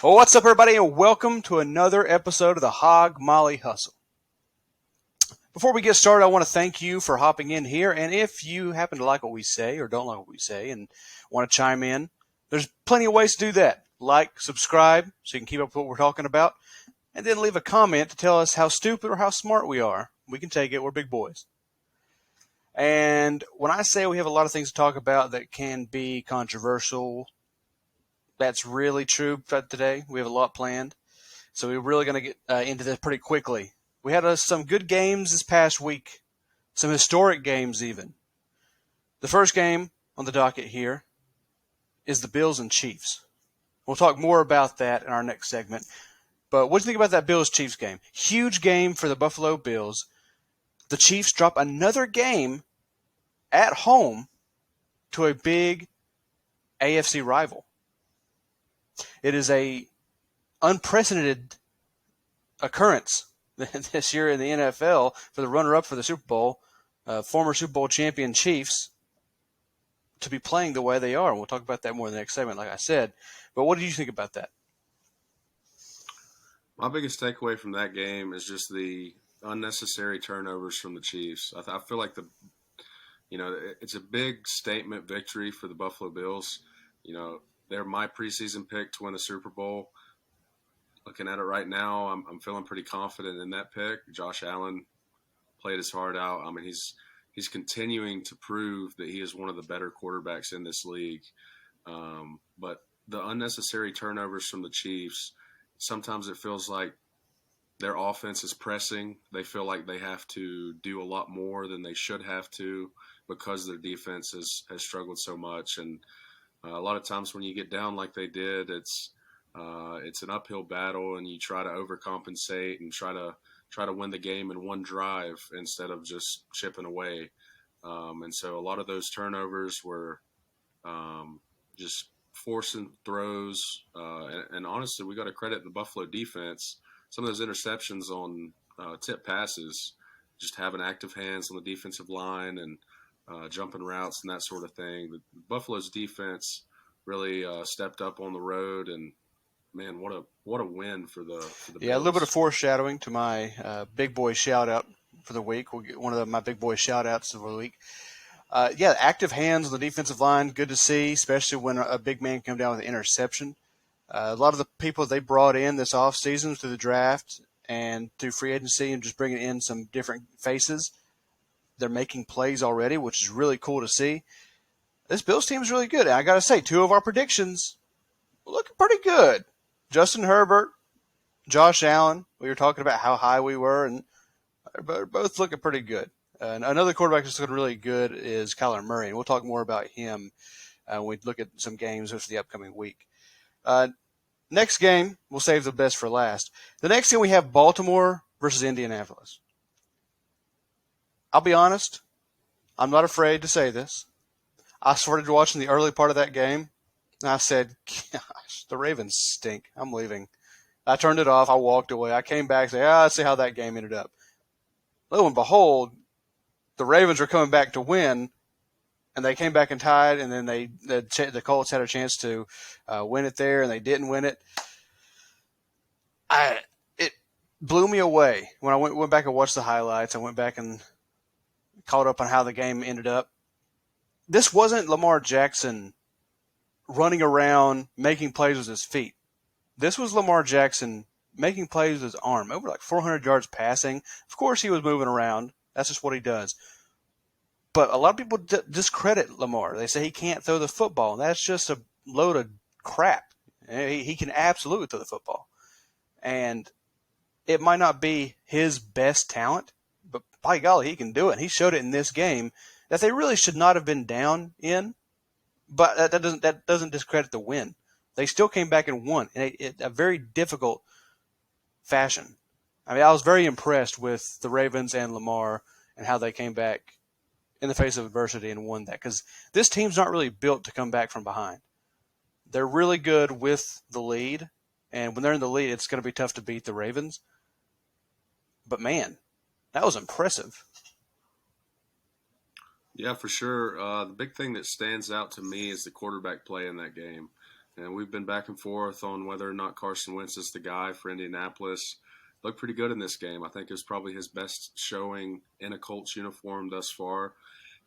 Well, what's up, everybody, and welcome to another episode of the Hogmolly Hustle. Before we get started, I want to thank you for hopping in here, and if you happen to like what we say or don't like what we say and want to chime in, there's plenty of ways to do that. Like, subscribe, so you can keep up with what we're talking about, and then leave a comment to tell us how stupid or how smart we are. We can take it. We're big boys. And when I say we have a lot of things to talk about that can be controversial, that's really true for today. We have a lot planned. So we're really going to get into this pretty quickly. We had some good games this past week, some historic games even. The first game on the docket here is the Bills and Chiefs. We'll talk more about that in our next segment. But what do you think about that Bills-Chiefs game? Huge game for the Buffalo Bills. The Chiefs drop another game at home to a big AFC rival. It is a unprecedented occurrence this year in the NFL for the runner-up for the Super Bowl, former Super Bowl champion Chiefs, to be playing the way they are. And we'll talk about that more in the next segment, like I said. But what did you think about that? My biggest takeaway from that game is just the unnecessary turnovers from the Chiefs. I feel like it's a big statement victory for the Buffalo Bills. They're my preseason pick to win the Super Bowl. Looking at it right now, I'm feeling pretty confident in that pick. Josh Allen played his heart out. I mean, he's continuing to prove that he is one of the better quarterbacks in this league. But the unnecessary turnovers from the Chiefs, sometimes it feels like their offense is pressing. They feel like they have to do a lot more than they should have to because their defense has struggled so much. And a lot of times when you get down like they did, it's an uphill battle, and you try to overcompensate and try to win the game in one drive instead of just chipping away. And so a lot of those turnovers were just forcing throws. And honestly, we got to credit the Buffalo defense. Some of those interceptions on tip passes, just having active hands on the defensive line and jumping routes and that sort of thing. The Buffalo's defense really stepped up on the road, and man, what a win for the Bills. Yeah, a little bit of foreshadowing to my big boy shout out for the week. We'll get one of my big boy shout outs of the week. Active hands on the defensive line, good to see, especially when a big man come down with an interception. A lot of the people they brought in this offseason through the draft and through free agency and just bringing in some different faces, they're making plays already, which is really cool to see. This Bills team is really good. And I got to say, two of our predictions looking pretty good. Justin Herbert, Josh Allen, we were talking about how high we were, and they're both looking pretty good. And another quarterback that's looking really good is Kyler Murray, and we'll talk more about him when we look at some games for the upcoming week. Next game, we'll save the best for last. The next game we have Baltimore versus Indianapolis. I'll be honest, I'm not afraid to say this. I started watching the early part of that game, and I said, gosh, the Ravens stink. I'm leaving. I turned it off. I walked away. I came back and said, let's see how that game ended up. Lo and behold, the Ravens were coming back to win, and they came back and tied, and then the Colts had a chance to win it there, and they didn't win it. It blew me away when I went back and watched the highlights. I went back and caught up on how the game ended up. This wasn't Lamar Jackson running around making plays with his feet. This was Lamar Jackson making plays with his arm, over like 400 yards passing. Of course he was moving around. That's just what he does. But a lot of people discredit Lamar. They say he can't throw the football, and that's just a load of crap. He can absolutely throw the football. And it might not be his best talent, but by golly, he can do it. He showed it in this game that they really should not have been down in, but that doesn't discredit the win. They still came back and won in a very difficult fashion. I mean, I was very impressed with the Ravens and Lamar and how they came back in the face of adversity and won that, because this team's not really built to come back from behind. They're really good with the lead, and when they're in the lead, it's going to be tough to beat the Ravens. But man, that was impressive. Yeah, for sure. The big thing that stands out to me is the quarterback play in that game. And we've been back and forth on whether or not Carson Wentz is the guy for Indianapolis. Looked pretty good in this game. I think it was probably his best showing in a Colts uniform thus far.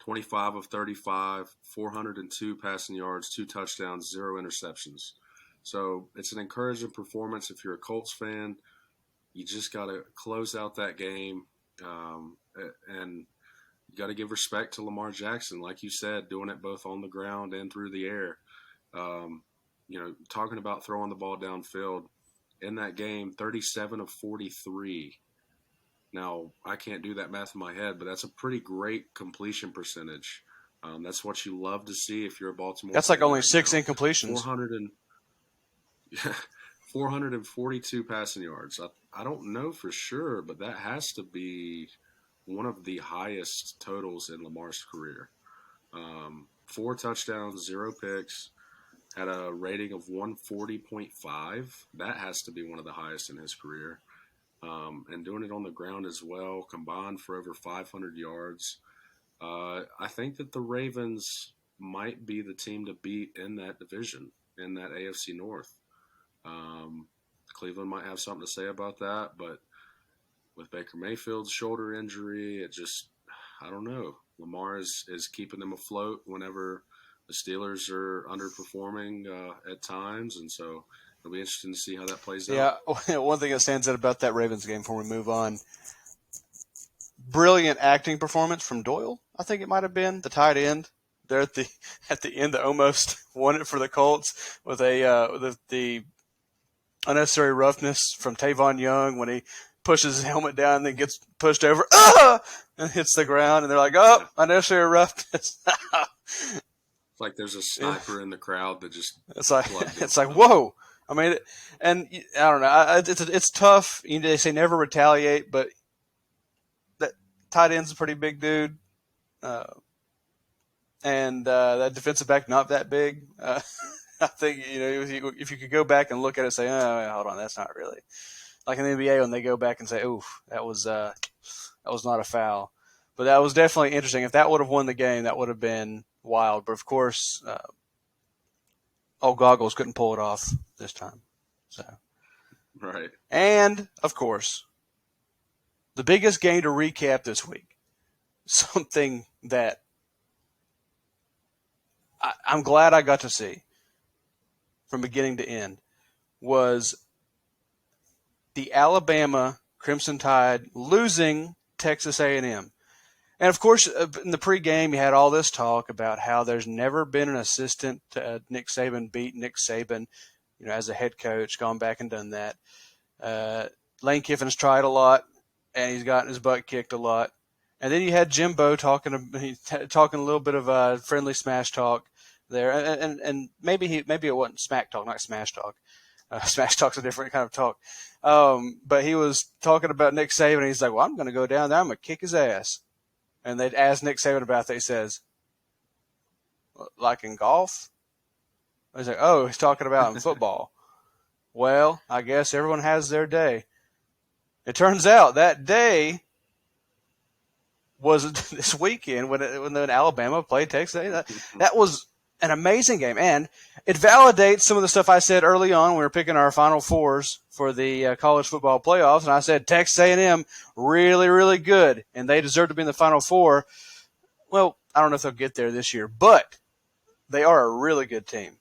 25 of 35, 402 passing yards, 2 touchdowns, 0 interceptions. So it's an encouraging performance if you're a Colts fan. You just got to close out that game, and you got to give respect to Lamar Jackson, like you said, doing it both on the ground and through the air. Talking about throwing the ball downfield in that game, 37 of 43. Now, I can't do that math in my head, but that's a pretty great completion percentage. That's what you love to see if you're a Baltimore. That's like only 6 incompletions. 442 passing yards. I don't know for sure, but that has to be one of the highest totals in Lamar's career. 4 touchdowns, 0 picks, had a rating of 140.5. That has to be one of the highest in his career. And doing it on the ground as well, combined for over 500 yards. I think that the Ravens might be the team to beat in that division, in that AFC North. Cleveland might have something to say about that, but with Baker Mayfield's shoulder injury, I don't know. Lamar is keeping them afloat whenever the Steelers are underperforming at times, and so it'll be interesting to see how that plays out. Yeah, one thing that stands out about that Ravens game before we move on, brilliant acting performance from Doyle, I think it might have been, the tight end. There at the end that almost won it for the Colts with the unnecessary roughness from Tavon Young when he pushes his helmet down and then gets pushed over and hits the ground, and they're like, unnecessary roughness. It's like there's a sniper in the crowd that just it's like whoa. I mean, and I don't know. It's tough. They say never retaliate, but that tight end's a pretty big dude, and that defensive back not that big. I think if you could go back and look at it, and say, hold on, that's not really like in the NBA when they go back and say, oof, that was not a foul, but that was definitely interesting. If that would have won the game, that would have been wild. But of course, Goggles couldn't pull it off this time. So, right. And of course, the biggest game to recap this week, something that I'm glad I got to see from beginning to end, was the Alabama Crimson Tide losing Texas A&M. And, of course, in the pregame, you had all this talk about how there's never been an assistant to Nick Saban beat Nick Saban, as a head coach, gone back and done that. Lane Kiffin's tried a lot, and he's gotten his butt kicked a lot. And then you had Jimbo talking a little bit of friendly smash talk there. And maybe it wasn't smack talk, not smash talk. Smash talk's a different kind of talk. But he was talking about Nick Saban, and he's like, well, I'm going to go down there. I'm going to kick his ass. And they'd asked Nick Saban about that. He says, like in golf? He's like, he's talking about in football. Well, I guess everyone has their day. It turns out that day was this weekend when Alabama played Texas. That was an amazing game. And it validates some of the stuff I said early on when we were picking our Final Fours for the college football playoffs. And I said Texas A&M, really, really good, and they deserve to be in the Final Four. Well, I don't know if they'll get there this year, but they are a really good team.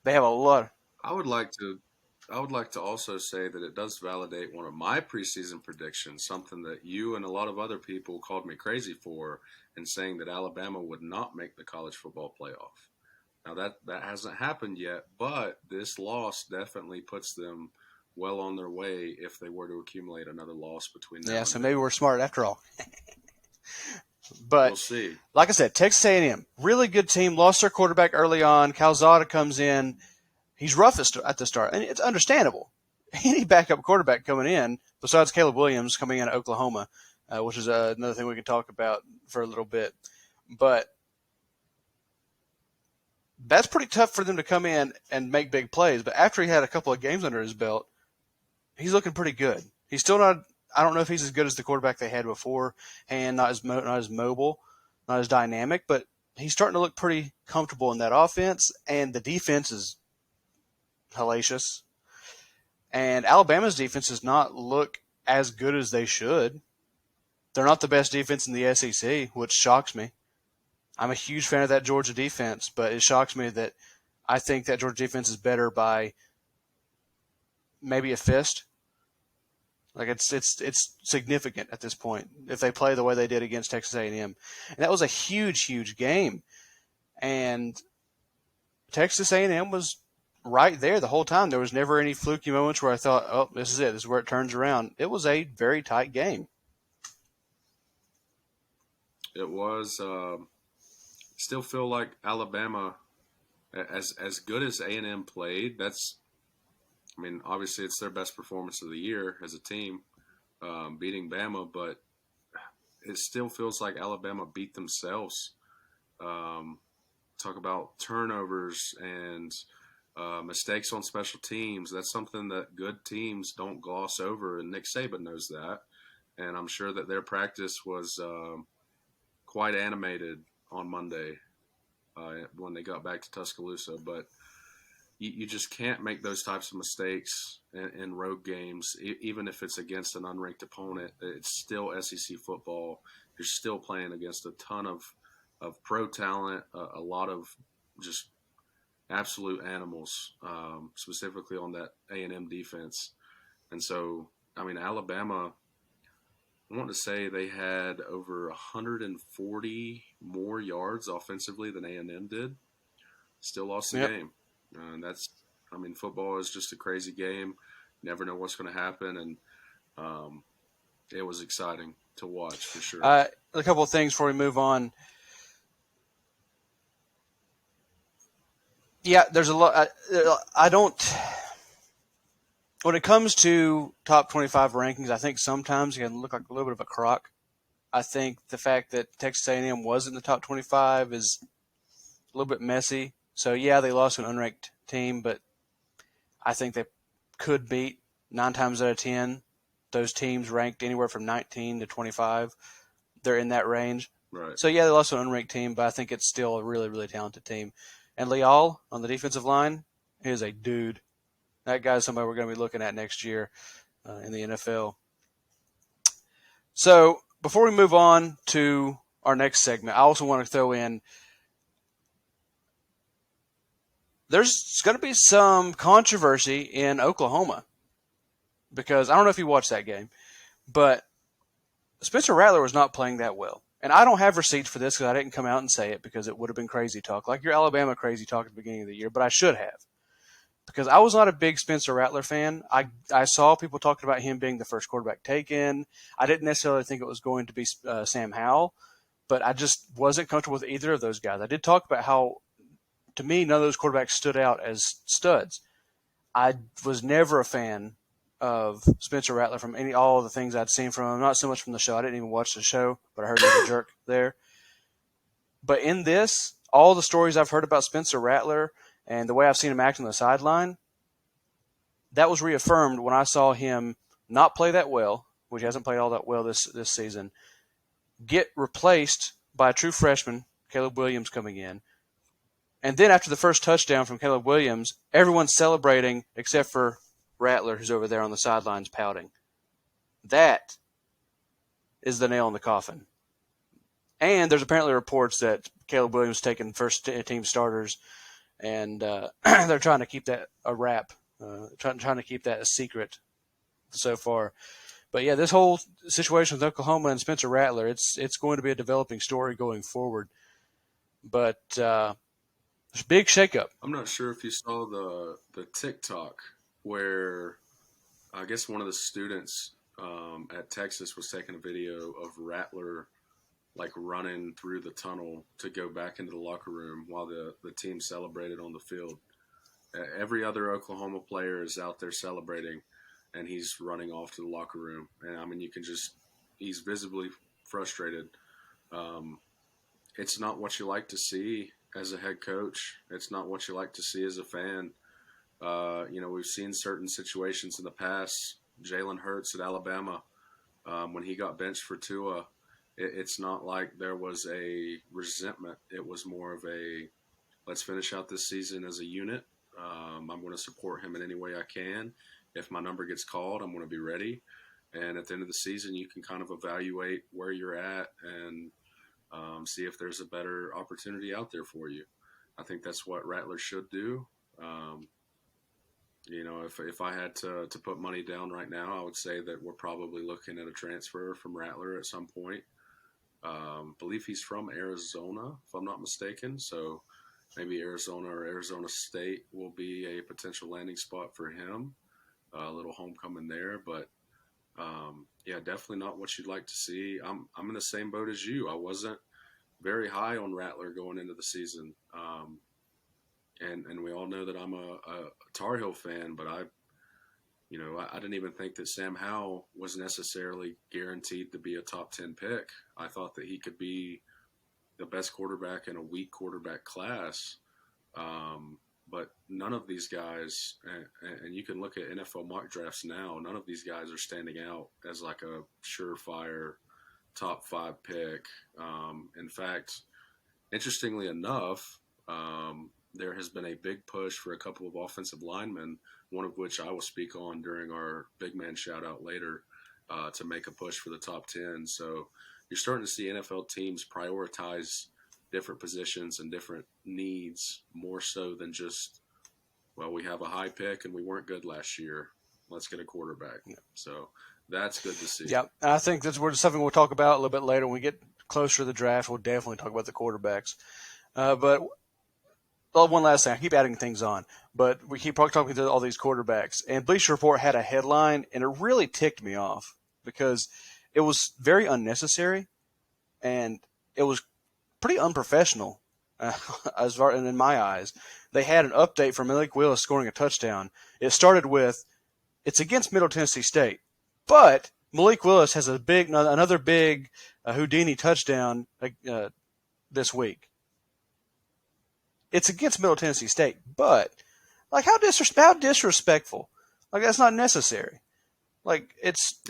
They have a lot. I would like to also say that it does validate one of my preseason predictions, something that you and a lot of other people called me crazy for, in saying that Alabama would not make the college football playoff. Now, that hasn't happened yet, but this loss definitely puts them well on their way if they were to accumulate another loss between now and so then. maybe we're smart after all. But we'll see. Like I said, Texas A&M, really good team, lost their quarterback early on. Calzada comes in. He's rough at the start, and it's understandable. Any backup quarterback coming in, besides Caleb Williams coming in at Oklahoma, which is another thing we can talk about for a little bit. But that's pretty tough for them to come in and make big plays. But after he had a couple of games under his belt, he's looking pretty good. He's still not – I don't know if he's as good as the quarterback they had before, and not as mobile, not as dynamic, but he's starting to look pretty comfortable in that offense, and the defense is hellacious. And Alabama's defense does not look as good as they should. They're not the best defense in the SEC, which shocks me. I'm a huge fan of that Georgia defense, but it shocks me that I think that Georgia defense is better by maybe a fist. Like it's significant at this point if they play the way they did against Texas A&M. And that was a huge game. And Texas A&M was right there the whole time. There was never any fluky moments where I thought, oh, this is it. This is where it turns around. It was a very tight game. It was. Still feel like Alabama, as good as A&M played, obviously it's their best performance of the year as a team, beating Bama, but it still feels like Alabama beat themselves. Talk about turnovers and mistakes on special teams. That's something that good teams don't gloss over, and Nick Saban knows that. And I'm sure that their practice was quite animated on Monday when they got back to Tuscaloosa. But you just can't make those types of mistakes in road games, even if it's against an unranked opponent. It's still SEC football. You're still playing against a ton of pro talent, a lot of just absolute animals, specifically on that A&M defense. And so, Alabama, I want to say they had over 140 more yards offensively than A&M did. Still lost the game. And football is just a crazy game. Never know what's going to happen. And it was exciting to watch for sure. A couple of things before we move on. Yeah, there's a lot. I don't. When it comes to top 25 rankings, I think sometimes it can look like a little bit of a crock. I think the fact that Texas A&M was in the top 25 is a little bit messy. So, yeah, they lost to an unranked team, but I think they could beat 9 times out of 10 those teams ranked anywhere from 19 to 25. They're in that range. Right. So, yeah, they lost to an unranked team, but I think it's still a really, really talented team. And Leal on the defensive line is a dude. That guy's somebody we're going to be looking at next year in the NFL. So before we move on to our next segment, I also want to throw in there's going to be some controversy in Oklahoma because I don't know if you watched that game, but Spencer Rattler was not playing that well. And I don't have receipts for this because I didn't come out and say it because it would have been crazy talk, like your Alabama crazy talk at the beginning of the year, but I should have. Because I was not a big Spencer Rattler fan. I saw people talking about him being the first quarterback taken. I didn't necessarily think it was going to be Sam Howell, but I just wasn't comfortable with either of those guys. I did talk about how, to me, none of those quarterbacks stood out as studs. I was never a fan of Spencer Rattler from all of the things I'd seen from him. Not so much from the show. I didn't even watch the show, but I heard he was a jerk there. But in this, all the stories I've heard about Spencer Rattler and the way I've seen him act on the sideline, that was reaffirmed when I saw him not play that well, which hasn't played all that well this season, get replaced by a true freshman, Caleb Williams, coming in. And then after the first touchdown from Caleb Williams, everyone's celebrating except for Rattler, who's over there on the sidelines pouting. That is the nail in the coffin. And there's apparently reports that Caleb Williams taking first-team starters, and they're trying to keep that a wrap, trying to keep that a secret so far. But, yeah, this whole situation with Oklahoma and Spencer Rattler, it's going to be a developing story going forward. But there's a big shakeup. I'm not sure if you saw the TikTok where I guess one of the students at Texas was taking a video of Rattler like running through the tunnel to go back into the locker room while the team celebrated on the field. Every other Oklahoma player is out there celebrating, and he's running off to the locker room. And he's visibly frustrated. It's not what you like to see as a head coach. It's not what you like to see as a fan. We've seen certain situations in the past. Jalen Hurts at Alabama, when he got benched for Tua, it's not like there was a resentment. It was more of a let's finish out this season as a unit. I'm going to support him in any way I can. If my number gets called, I'm going to be ready. And at the end of the season, you can kind of evaluate where you're at and see if there's a better opportunity out there for you. I think that's what Rattler should do. If I had to put money down right now, I would say that we're probably looking at a transfer from Rattler at some point. Believe he's from Arizona, if I'm not mistaken. So maybe Arizona or Arizona State will be a potential landing spot for him. A little homecoming there, but definitely not what you'd like to see. I'm in the same boat as you. I wasn't very high on Rattler going into the season, and we all know that I'm a Tar Heel fan, but I didn't even think that Sam Howell was necessarily guaranteed to be a top 10 pick. I thought that he could be the best quarterback in a weak quarterback class. But none of these guys, and you can look at NFL mock drafts now, none of these guys are standing out as like a surefire top 5 pick. In fact, interestingly enough, there has been a big push for a couple of offensive linemen, one of which I will speak on during our big man shout out later, to make a push for the top 10. So you're starting to see NFL teams prioritize different positions and different needs more so than just, well, we have a high pick and we weren't good last year. Let's get a quarterback. Yeah. So that's good to see. Yeah, I think that's something we'll talk about a little bit later. When we get closer to the draft, we'll definitely talk about the quarterbacks. But one last thing. I keep adding things on, but we keep talking to all these quarterbacks. And Bleacher Report had a headline, and it really ticked me off because it was very unnecessary, and it was pretty unprofessional, as far and in my eyes. They had an update for Malik Willis scoring a touchdown. It started with, it's against Middle Tennessee State, but Malik Willis has another big Houdini touchdown this week. It's against Middle Tennessee State, but like how disrespectful. Like that's not necessary. Like it's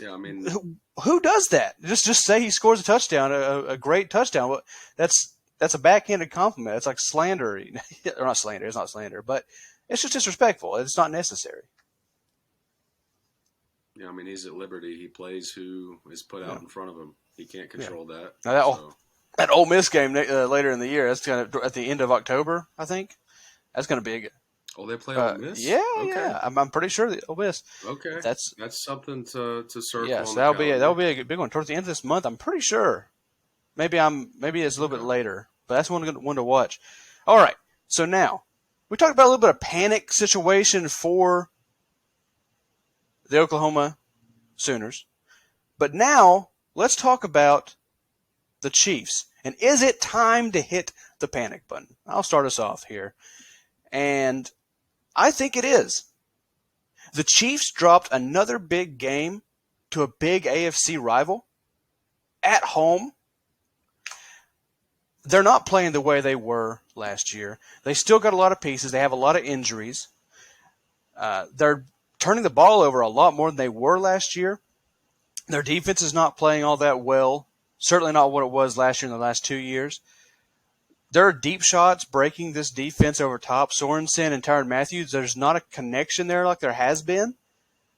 who does that? Just say he scores a touchdown, a great touchdown. That's a backhanded compliment. It's like slander. Or not slander. It's not slander, but it's just disrespectful. It's not necessary. Yeah, he's at liberty. He plays who is put out in front of him. He can't control that. Now that Ole Miss game later in the year, that's kind of at the end of October, I think. That's going to be a good. Oh, they play Ole Miss? Yeah, okay. Yeah. I'm pretty sure that Ole Miss. Okay. That's something to circle. Yes, that'll be a big one towards the end of this month. I'm pretty sure. Maybe it's a little bit later, but that's one to watch. All right. So now we talked about a little bit of panic situation for the Oklahoma Sooners, but now let's talk about the Chiefs. And is it time to hit the panic button? I'll start us off here. And I think it is. The Chiefs dropped another big game to a big AFC rival at home. They're not playing the way they were last year. They still got a lot of pieces. They have a lot of injuries. They're turning the ball over a lot more than they were last year. Their defense is not playing all that well. Certainly not what it was last year in the last 2 years. There are deep shots breaking this defense over top. Sorensen and Tyrann Mathieu, there's not a connection there like there has been.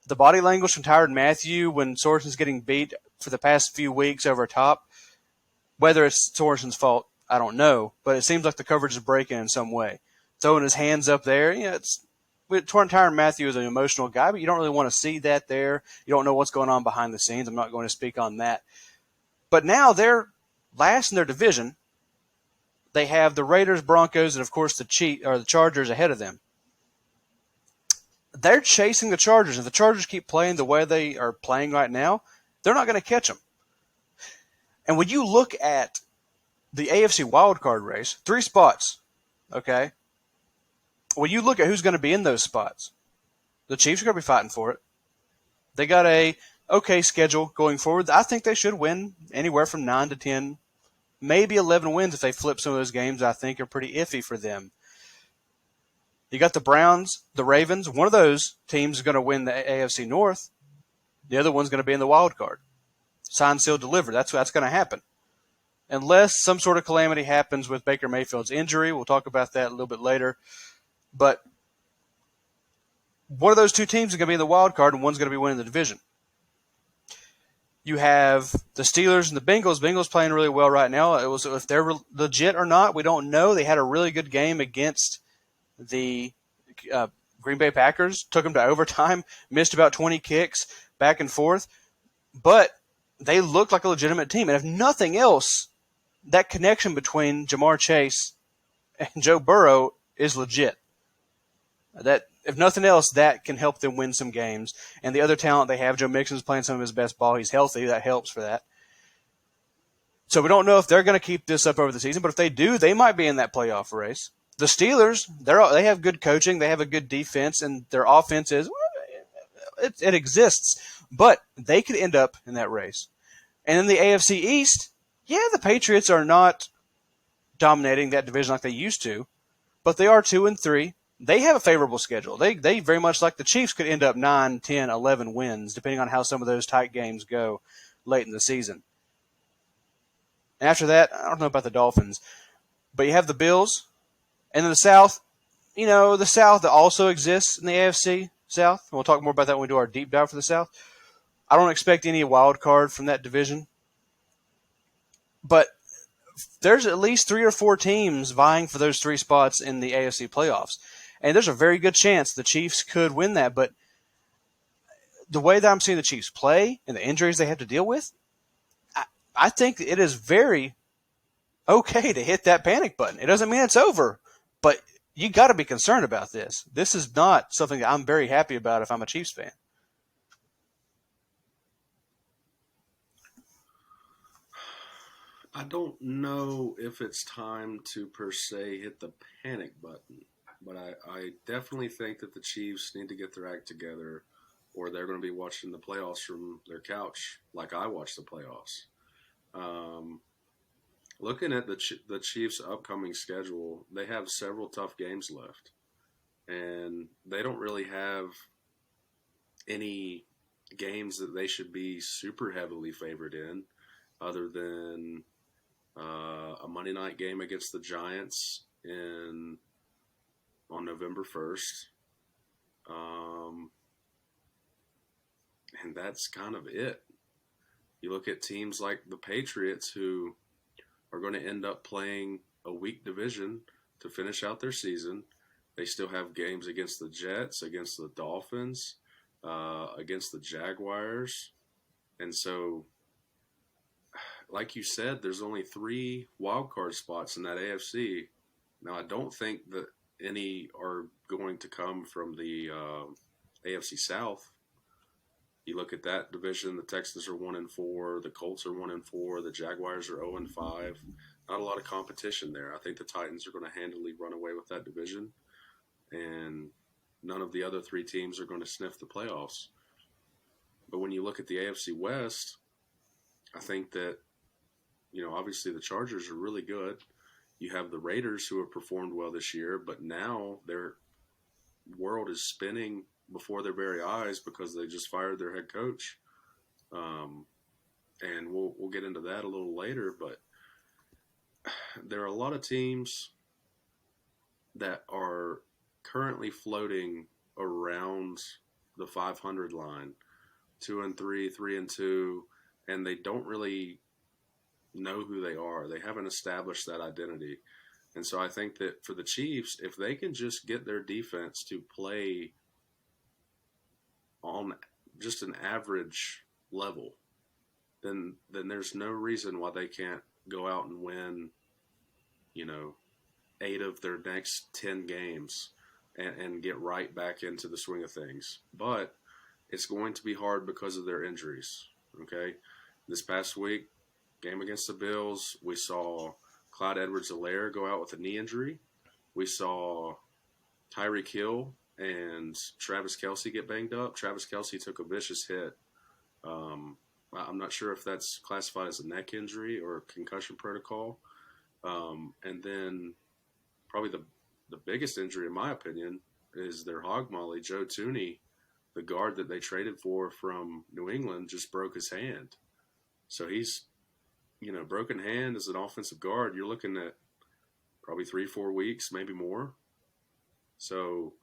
The body language from Tyrann Mathieu when Sorensen's getting beat for the past few weeks over top, whether it's Sorensen's fault, I don't know, but it seems like the coverage is breaking in some way. Throwing his hands up there, Tyrann Mathieu is an emotional guy, but you don't really want to see that there. You don't know what's going on behind the scenes. I'm not going to speak on that. But now they're last in their division. They have the Raiders, Broncos, and of course the Chargers ahead of them. They're chasing the Chargers. If the Chargers keep playing the way they are playing right now, they're not going to catch them. And when you look at the AFC wildcard race, 3 spots, okay? When you look at who's going to be in those spots, the Chiefs are going to be fighting for it. They got a okay schedule going forward. I think they should win anywhere from 9 to 10, maybe 11 wins if they flip some of those games I think are pretty iffy for them. You got the Browns, the Ravens. One of those teams is going to win the AFC North. The other one's going to be in the wild card. Signed, sealed, delivered. That's going to happen. Unless some sort of calamity happens with Baker Mayfield's injury. We'll talk about that a little bit later. But one of those two teams is going to be in the wild card, and one's going to be winning the division. You have the Steelers and the Bengals. Bengals playing really well right now. It was, if they're legit or not, we don't know. They had a really good game against the Green Bay Packers. Took them to overtime. Missed about 20 kicks back and forth. But they looked like a legitimate team. And if nothing else, that connection between Jamar Chase and Joe Burrow is legit. That, if nothing else, that can help them win some games. And the other talent they have, Joe Mixon's playing some of his best ball. He's healthy. That helps for that. So we don't know if they're going to keep this up over the season, but if they do, they might be in that playoff race. The Steelers, they have good coaching. They have a good defense, and their offense it exists. But they could end up in that race. And in the AFC East, yeah, the Patriots are not dominating that division like they used to, but they are 2-3. They have a favorable schedule. They very much, like the Chiefs, could end up 9, 10, 11 wins, depending on how some of those tight games go late in the season. And after that, I don't know about the Dolphins, but you have the Bills. And then the South, the South that also exists in the AFC South. We'll talk more about that when we do our deep dive for the South. I don't expect any wild card from that division. But there's at least 3 or 4 teams vying for those 3 spots in the AFC playoffs. And there's a very good chance the Chiefs could win that. But the way that I'm seeing the Chiefs play and the injuries they have to deal with, I think it is very okay to hit that panic button. It doesn't mean it's over, but you got to be concerned about this. This is not something that I'm very happy about if I'm a Chiefs fan. I don't know if it's time to per se hit the panic button, but I definitely think that the Chiefs need to get their act together, or they're going to be watching the playoffs from their couch like I watch the playoffs. Looking at the Chiefs' upcoming schedule, they have several tough games left, and they don't really have any games that they should be super heavily favored in, other than a Monday night game against the Giants on November 1st. And that's kind of it. You look at teams like the Patriots, who are going to end up playing a weak division to finish out their season. They still have games against the Jets, against the Dolphins, against the Jaguars. And so, like you said, there's only 3 wildcard spots in that AFC. Now, I don't think that any are going to come from the AFC South. You look at that division, the Texans are 1-4, the Colts are 1-4, the Jaguars are 0-5. Not a lot of competition there. I think the Titans are going to handily run away with that division, and none of the other 3 teams are going to sniff the playoffs. But when you look at the AFC West, I think that, obviously the Chargers are really good. You have the Raiders, who have performed well this year, but now their world is spinning before their very eyes because they just fired their head coach. And we'll get into that a little later, but there are a lot of teams that are currently floating around the 500 line, 2-3, 3-2, and they don't really know who they are. They haven't established that identity. And so I think that for the Chiefs, if they can just get their defense to play on just an average level, then there's no reason why they can't go out and win, 8 of their next 10 games and get right back into the swing of things. But it's going to be hard because of their injuries, okay? This past week, game against the Bills, we saw Clyde Edwards-Helaire go out with a knee injury. We saw Tyreek Hill and Travis Kelce get banged up. Travis Kelce took a vicious hit. I'm not sure if that's classified as a neck injury or concussion protocol. And then probably the biggest injury, in my opinion, is their Hogmolly, Joe Thuney, the guard that they traded for from New England, just broke his hand. So he's, broken hand as an offensive guard. You're looking at probably 3-4 weeks, maybe more. So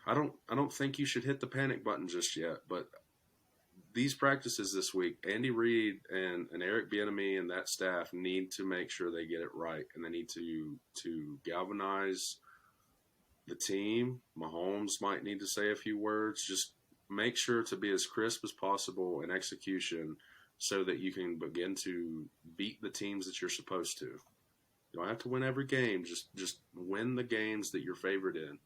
I don't think you should hit the panic button just yet. But these practices this week, Andy Reid and Eric Bieniemy and that staff need to make sure they get it right, and they need to galvanize the team. Mahomes might need to say a few words. Just make sure to be as crisp as possible in execution so that you can begin to beat the teams that you're supposed to. You don't have to win every game. Just win the games that you're favored in.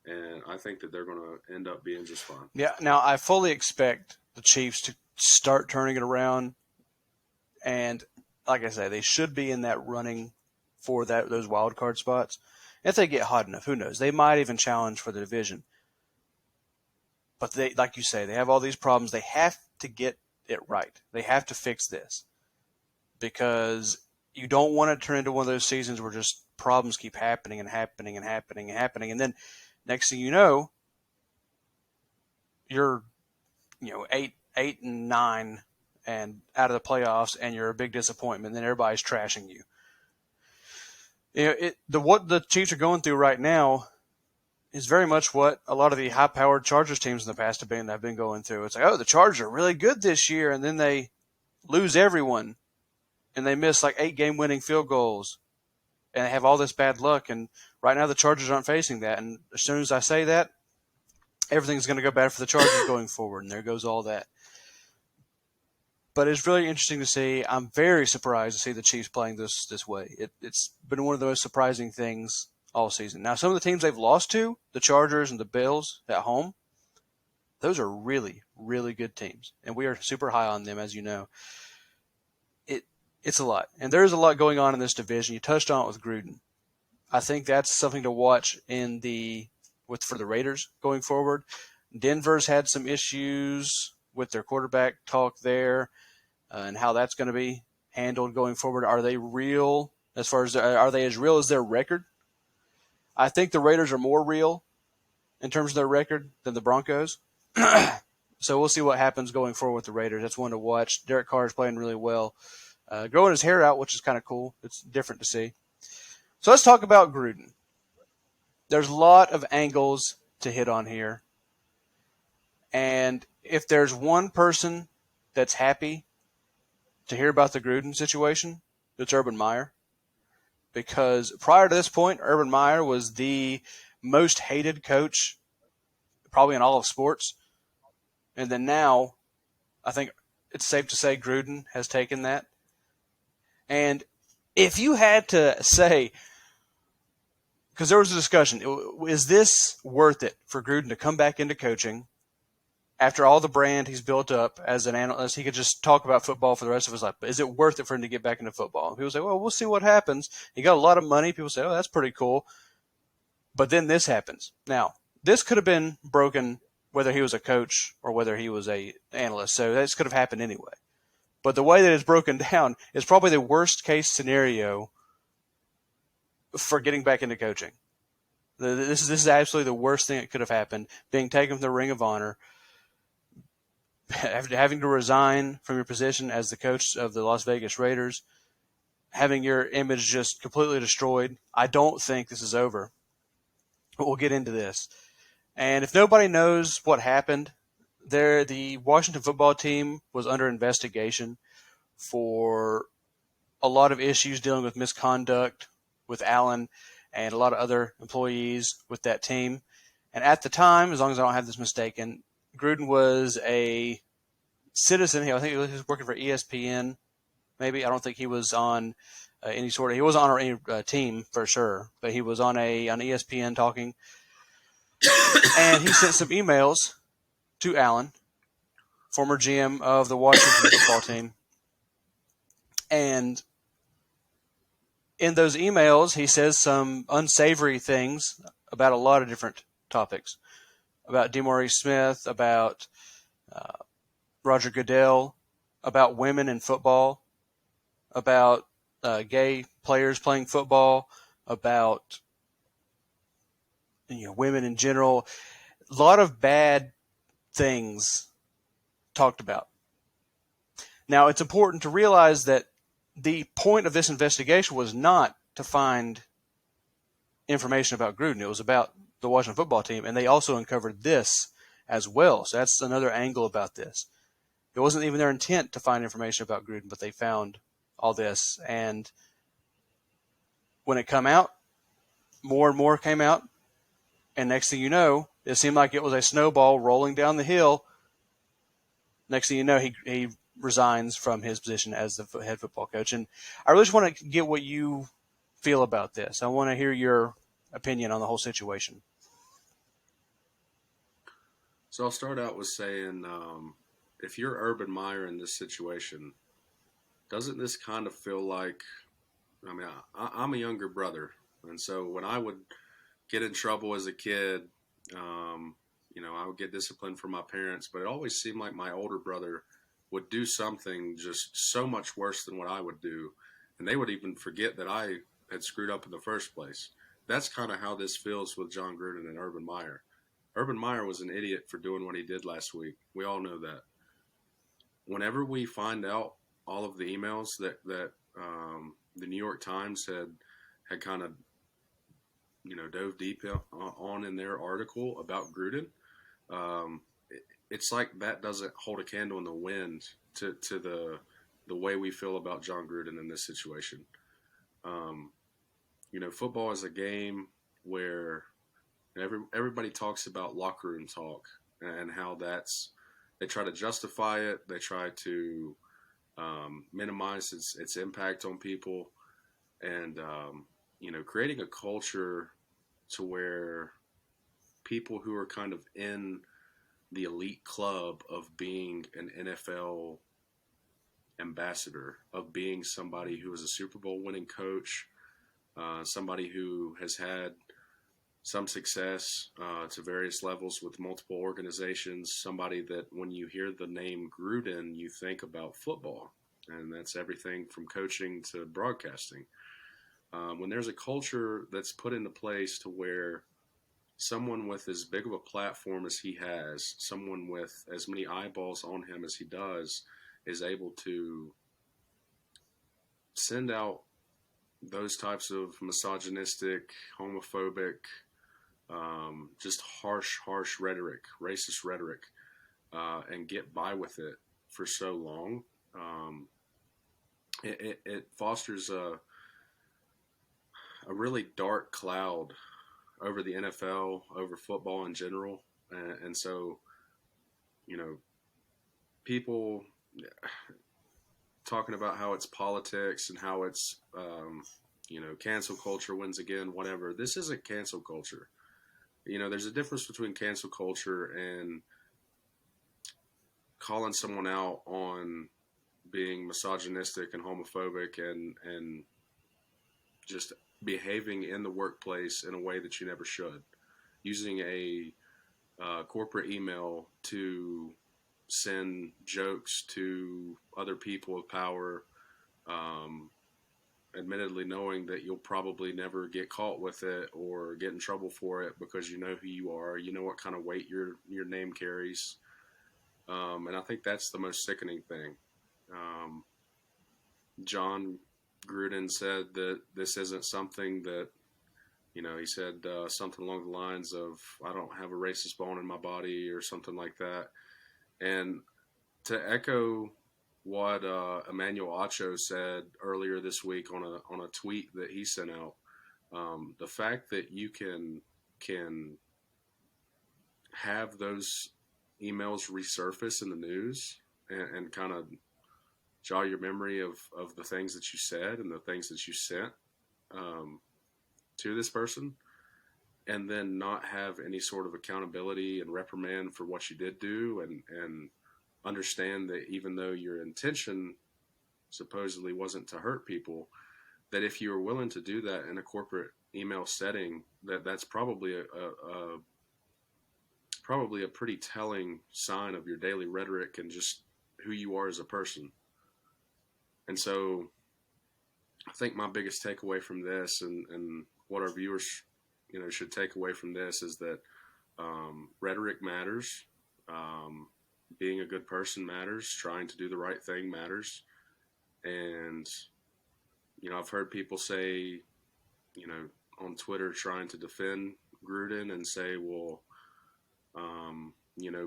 And I think that they're going to end up being just fine. Yeah, now I fully expect the Chiefs to start turning it around. And like I say, they should be in that running for those wild card spots. If they get hot enough, who knows? They might even challenge for the division. But they, like you say, they have all these problems. They have to get it right. They have to fix this because you don't want to turn into one of those seasons where just problems keep happening and happening and happening and happening. And then next thing you know, you're 8-9 and out of the playoffs, and you're a big disappointment. Then everybody's trashing you. What the Chiefs are going through right now is very much what a lot of the high-powered Chargers teams in the past have been going through. It's like, oh, the Chargers are really good this year, and then they lose everyone, and they miss like 8 game-winning field goals, and they have all this bad luck. And right now the Chargers aren't facing that. And as soon as I say that, everything's going to go bad for the Chargers going forward, and there goes all that. But it's really interesting to see. I'm very surprised to see the Chiefs playing this way. It's been one of the most surprising things all season. Now, some of the teams they've lost to, the Chargers and the Bills at home, those are really, really good teams. And we are super high on them, as you know. It's a lot. And there is a lot going on in this division. You touched on it with Gruden. I think that's something to watch for the Raiders going forward. Denver's had some issues with their quarterback talk there and how that's going to be handled going forward. Are they real are they as real as their record? I think the Raiders are more real in terms of their record than the Broncos. So we'll see what happens going forward with the Raiders. That's one to watch. Derek Carr is playing really well. Growing his hair out, which is kind of cool. It's different to see. So let's talk about Gruden. There's a lot of angles to hit on here. And if there's one person that's happy to hear about the Gruden situation, it's Urban Meyer. Because prior to this point, Urban Meyer was the most hated coach probably in all of sports. And then now, I think it's safe to say Gruden has taken that. And if you had to say, because there was a discussion, is this worth it for Gruden to come back into coaching after all the brand he's built up as an analyst? He could just talk about football for the rest of his life. But is it worth it for him to get back into football? People say, well, we'll see what happens. He got a lot of money. People say, oh, that's pretty cool. But then this happens. Now, this could have been broken whether he was a coach or whether he was an analyst. So this could have happened anyway. But the way that it's broken down is probably the worst case scenario for getting back into coaching. This is absolutely the worst thing that could have happened. Being taken from the Ring of Honor, having to resign from your position as the coach of the Las Vegas Raiders, having your image just completely destroyed. I don't think this is over. But we'll get into this. And if nobody knows what happened, the Washington football team was under investigation for a lot of issues dealing with misconduct with Allen and a lot of other employees with that team. And at the time, as long as I don't have this mistaken, Gruden was a citizen. I think he was working for ESPN, maybe. I don't think he was on he wasn't on any team for sure, but he was on ESPN talking. And he sent some emails to Allen, former GM of the Washington football team. And in those emails, he says some unsavory things about a lot of different topics. About DeMaurice Smith, about Roger Goodell, about women in football, about gay players playing football, about women in general. A lot of bad things talked about. Now, it's important to realize that the point of this investigation was not to find information about Gruden. It was about the Washington football team, and they also uncovered this as well. So that's another angle about this. It wasn't even their intent to find information about Gruden, but they found all this. And when it come out, more and more came out. And next thing you know, it seemed like it was a snowball rolling down the hill. Next thing you know, he resigns from his position as the head football coach. And I really just want to get what you feel about this. I want to hear your opinion on the whole situation. So I'll start out with saying, if you're Urban Meyer in this situation, doesn't this kind of feel like, I mean, I'm a younger brother. And so when I would get in trouble as a kid, I would get disciplined from my parents, but it always seemed like my older brother would do something just so much worse than what I would do. And they would even forget that I had screwed up in the first place. That's kind of how this feels with John Gruden and Urban Meyer. Urban Meyer was an idiot for doing what he did last week. We all know that. Whenever we find out all of the emails that the New York Times had kind of dove deep on in their article about Gruden, it's like that doesn't hold a candle in the wind to the way we feel about John Gruden in this situation. Football is a game where everybody talks about locker room talk and how they try to justify it. They try to minimize its impact on people, and creating a culture to where people who are kind of in the elite club of being an NFL ambassador, of being somebody who is a Super Bowl winning coach, somebody who has had some success to various levels with multiple organizations, somebody that when you hear the name Gruden, you think about football. And that's everything from coaching to broadcasting. When there's a culture that's put into place to where someone with as big of a platform as he has, someone with as many eyeballs on him as he does, is able to send out those types of misogynistic, homophobic, just harsh rhetoric, racist rhetoric, and get by with it for so long, it fosters a really dark cloud over the NFL, over football in general. And so, people talking about how it's politics and how it's, cancel culture wins again, whatever. This isn't cancel culture. There's a difference between cancel culture and calling someone out on being misogynistic and homophobic and just behaving in the workplace in a way that you never should, using a corporate email to send jokes to other people of power, admittedly knowing that you'll probably never get caught with it or get in trouble for it because you know who you are, you know what kind of weight your name carries, and I think that's the most sickening thing. John Gruden said that this isn't something that, he said something along the lines of, I don't have a racist bone in my body or something like that. And to echo what Emmanuel Acho said earlier this week on a tweet that he sent out, the fact that you can have those emails resurface in the news and kind of jog your memory of the things that you said and the things that you sent to this person, and then not have any sort of accountability and reprimand for what you did do, and understand that even though your intention supposedly wasn't to hurt people, that if you were willing to do that in a corporate email setting, that's probably a pretty telling sign of your daily rhetoric and just who you are as a person. And so I think my biggest takeaway from this, and what our viewers, should take away from this, is that rhetoric matters. Being a good person matters. Trying to do the right thing matters. And, I've heard people say, on Twitter, trying to defend Gruden and say, well,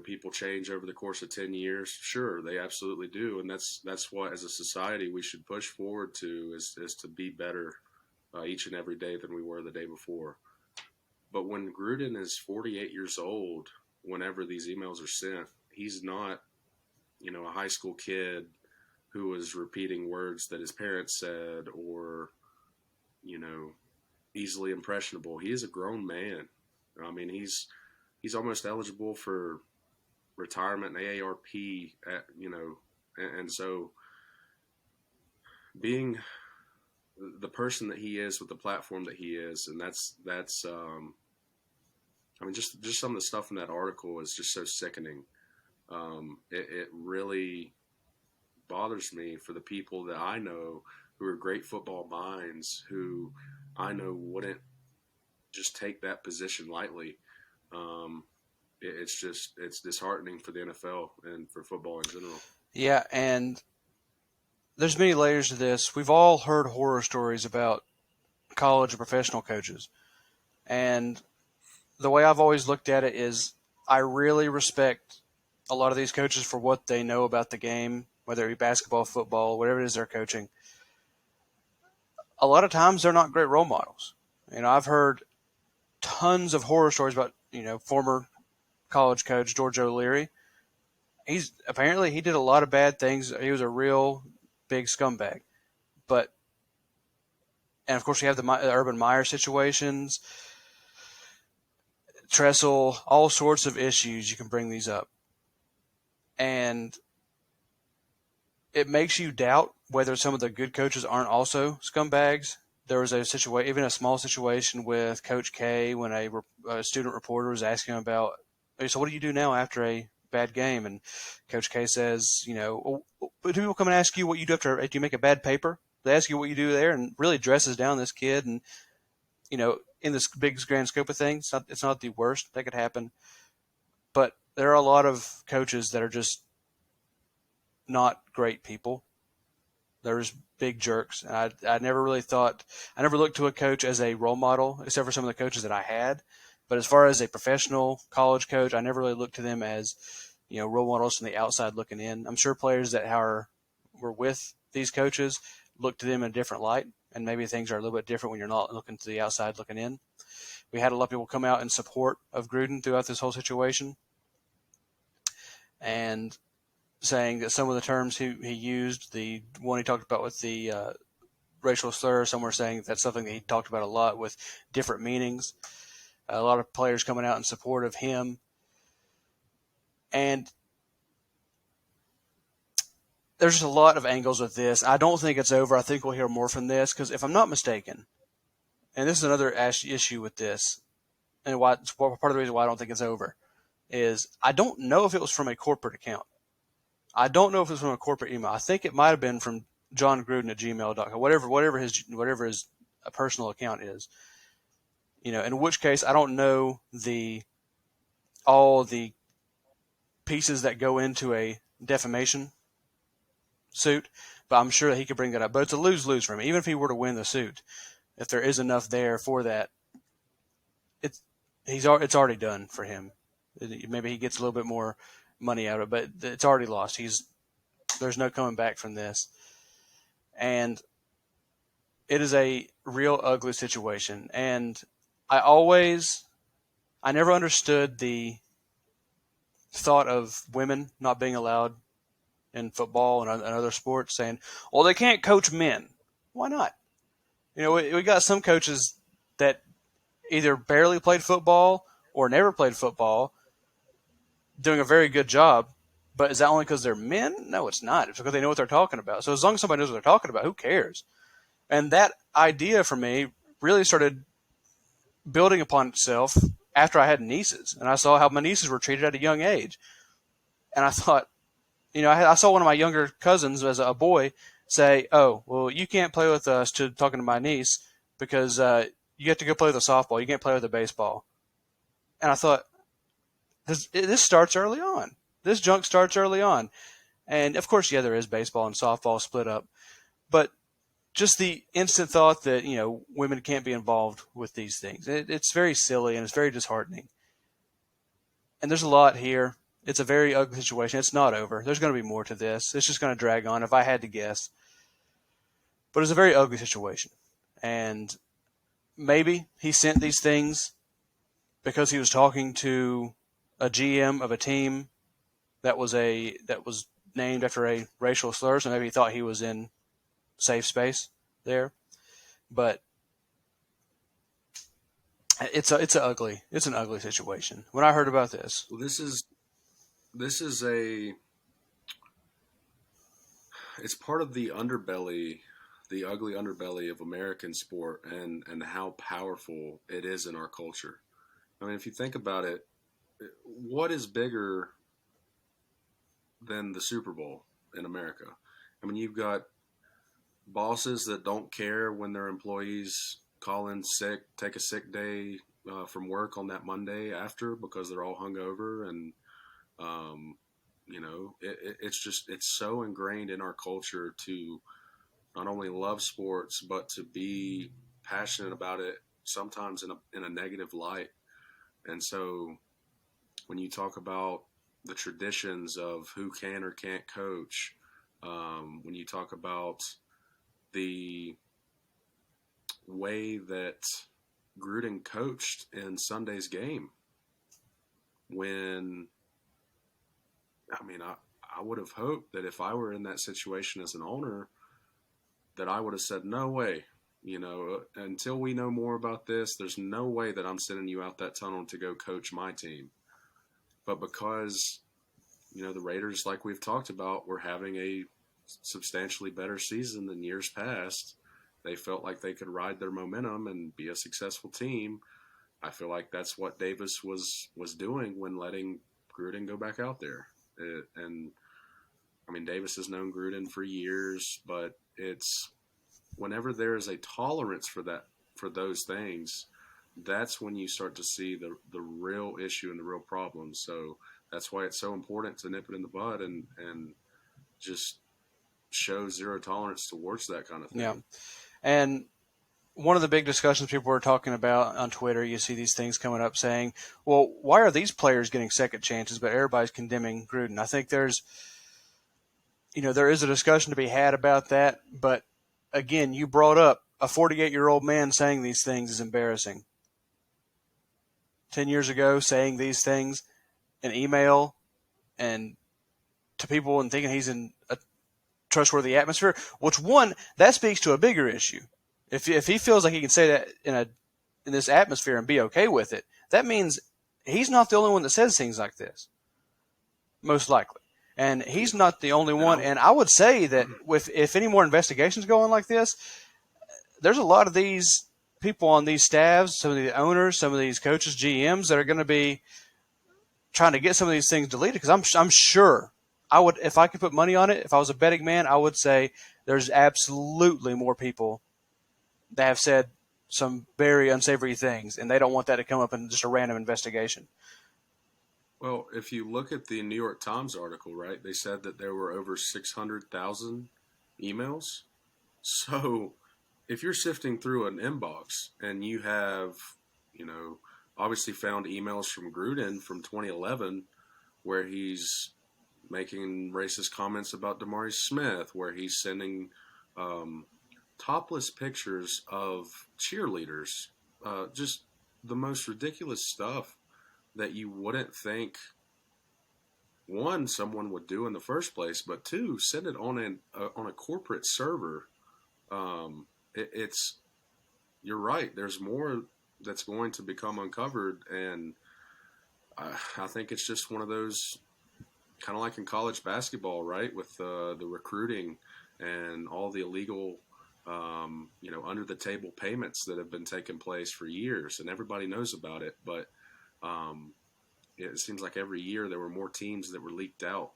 people change over the course of 10 years. Sure, they absolutely do. And that's what, as a society, we should push forward to is to be better each and every day than we were the day before. But when Gruden is 48 years old, whenever these emails are sent, he's not, a high school kid who was repeating words that his parents said or, easily impressionable. He is a grown man. I mean, he's almost eligible for retirement and AARP, and so being the person that he is with the platform that he is, and that's just some of the stuff in that article is just so sickening. It really bothers me for the people that I know who are great football minds, who I know wouldn't just take that position lightly. It's disheartening for the NFL and for football in general. Yeah, and there's many layers to this. We've all heard horror stories about college and professional coaches. And the way I've always looked at it is I really respect a lot of these coaches for what they know about the game, whether it be basketball, football, whatever it is they're coaching. A lot of times they're not great role models. I've heard tons of horror stories about, former college coach George O'Leary. He did a lot of bad things. He was a real big scumbag. And of course, you have the Urban Meyer situations, Tressel, all sorts of issues. You can bring these up. And it makes you doubt whether some of the good coaches aren't also scumbags. There was even a small situation with Coach K when a student reporter was asking him about, so what do you do now after a bad game? And Coach K says, but people come and ask you what you do after you make a bad paper. They ask you what you do there, and really dresses down this kid. And, in this big grand scope of things, it's not the worst that could happen. But there are a lot of coaches that are just not great people. There's big jerks. And I never looked to a coach as a role model, except for some of the coaches that I had. But as far as a professional college coach, I never really looked to them as, role models from the outside looking in. I'm sure players that were with these coaches look to them in a different light, and maybe things are a little bit different when you're not looking to the outside looking in. We had a lot of people come out in support of Gruden throughout this whole situation, and saying that some of the terms he used, the one he talked about with the racial slur, some were saying that's something that he talked about a lot with different meanings. A lot of players coming out in support of him. And there's just a lot of angles with this. I don't think it's over. I think we'll hear more from this because if I'm not mistaken, and this is another issue with this, and part of the reason why I don't think it's over, is I don't know if it was from a corporate account. I don't know if it was from a corporate email. I think it might have been from John Gruden at gmail.com, whatever his personal account is. In which case I don't know all the pieces that go into a defamation suit, but I'm sure that he could bring that up. But it's a lose-lose for him. Even if he were to win the suit, if there is enough there for that, it's already done for him. Maybe he gets a little bit more money out of it, but it's already lost. There's no coming back from this. And it is a real ugly situation. And I never understood the thought of women not being allowed in football and other sports, saying, well, they can't coach men. Why not? We got some coaches that either barely played football or never played football doing a very good job. But is that only because they're men? No, it's not. It's because they know what they're talking about. So as long as somebody knows what they're talking about, who cares? And that idea for me really started building upon itself after I had nieces. And I saw how my nieces were treated at a young age. And I thought, I saw one of my younger cousins as a boy say, oh, well, you can't play with us, to talking to my niece, because you have to go play with a softball. You can't play with a baseball. And I thought, this starts early on. This junk starts early on. And, of course, yeah, there is baseball and softball split up. But just the instant thought that, women can't be involved with these things. It's very silly and it's very disheartening. And there's a lot here. It's a very ugly situation. It's not over. There's going to be more to this. It's just going to drag on if I had to guess. But it's a very ugly situation. And maybe he sent these things because he was talking to a GM of a team that was named after a racial slur, so maybe he thought he was in safe space there. But it's an ugly situation. When I heard about this, well, it's part of the underbelly, the ugly underbelly of American sport, and how powerful it is in our culture. I mean, if you think about it, what is bigger than the Super Bowl in America? I mean, you've got bosses that don't care when their employees call in sick, take a sick day from work on that Monday after because they're all hungover, and it's so ingrained in our culture to not only love sports but to be passionate about it, sometimes in a negative light. And so when you talk about the traditions of who can or can't coach, when you talk about the way that Gruden coached in Sunday's game, I would have hoped that if I were in that situation as an owner, that I would have said, no way, until we know more about this, there's no way that I'm sending you out that tunnel to go coach my team. But because, the Raiders, like we've talked about, were having a substantially better season than years past, they felt like they could ride their momentum and be a successful team. I feel like that's what Davis was doing when letting Gruden go back out there. Davis has known Gruden for years, but it's whenever there is a tolerance for those things, that's when you start to see the real issue and the real problem. So that's why it's so important to nip it in the bud and just show zero tolerance towards that kind of thing. Yeah. And one of the big discussions people were talking about on Twitter, you see these things coming up saying, well, why are these players getting second chances, but everybody's condemning Gruden? I think there is a discussion to be had about that. But again, you brought up a 48-year-old man saying these things is embarrassing. 10 years ago, saying these things in email and to people and thinking he's in a trustworthy atmosphere, that speaks to a bigger issue. If he feels like he can say that in this atmosphere and be okay with it, that means he's not the only one that says things like this, most likely. And he's not the only one. And I would say that if any more investigations go on like this, there's a lot of these people on these staffs, some of the owners, some of these coaches, GMs that are going to be trying to get some of these things deleted. Because I'm sure I would, if I could put money on it, if I was a betting man, I would say there's absolutely more people that have said some very unsavory things, and they don't want that to come up in just a random investigation. Well, if you look at the New York Times article, right, they said that there were over 600,000 emails. So if you're sifting through an inbox and you have, obviously found emails from Gruden from 2011 where he's making racist comments about Damari Smith, where he's sending topless pictures of cheerleaders, just the most ridiculous stuff that you wouldn't think, one, someone would do in the first place, but two, send it on a corporate server. You're right. There's more that's going to become uncovered, and I think it's just one of those, kind of like in college basketball, right, with the recruiting and all the illegal, under the table payments that have been taking place for years, and everybody knows about it. But it seems like every year there were more teams that were leaked out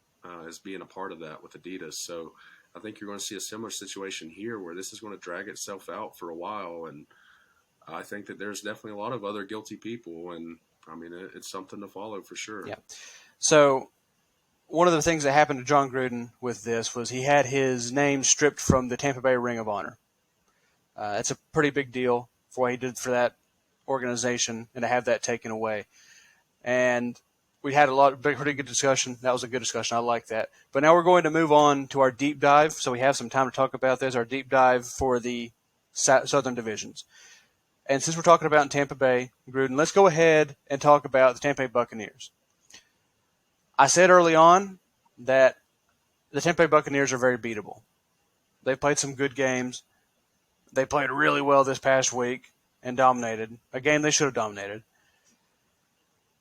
as being a part of that with Adidas. So I think you're going to see a similar situation here where this is going to drag itself out for a while. And I think that there's definitely a lot of other guilty people. And it's something to follow for sure. Yeah. So one of the things that happened to John Gruden with this was he had his name stripped from the Tampa Bay Ring of Honor. It's a pretty big deal for what he did for that organization and to have that taken away. And we had pretty good discussion. That was a good discussion. I like that. But now we're going to move on to our deep dive. So we have some time to talk about this, our deep dive for the Southern divisions. And since we're talking about in Tampa Bay, Gruden, let's go ahead and talk about the Tampa Bay Buccaneers. I said early on that the Tampa Bay Buccaneers are very beatable. They've played some good games. They played really well this past week and dominated. A game they should have dominated.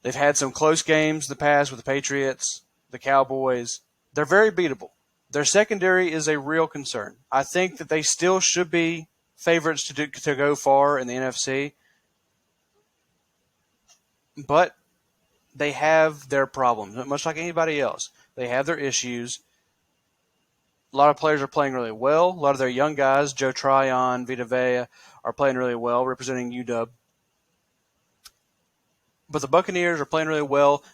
They've had some close games in the past with the Patriots, the Cowboys. They're very beatable. Their secondary is a real concern. I think that they still should be favorites to go far in the NFC. But they have their problems, much like anybody else. They have their issues. A lot of players are playing really well. A lot of their young guys, Joe Tryon, Vita Vea, are playing really well, representing UW. But the Buccaneers are playing really well,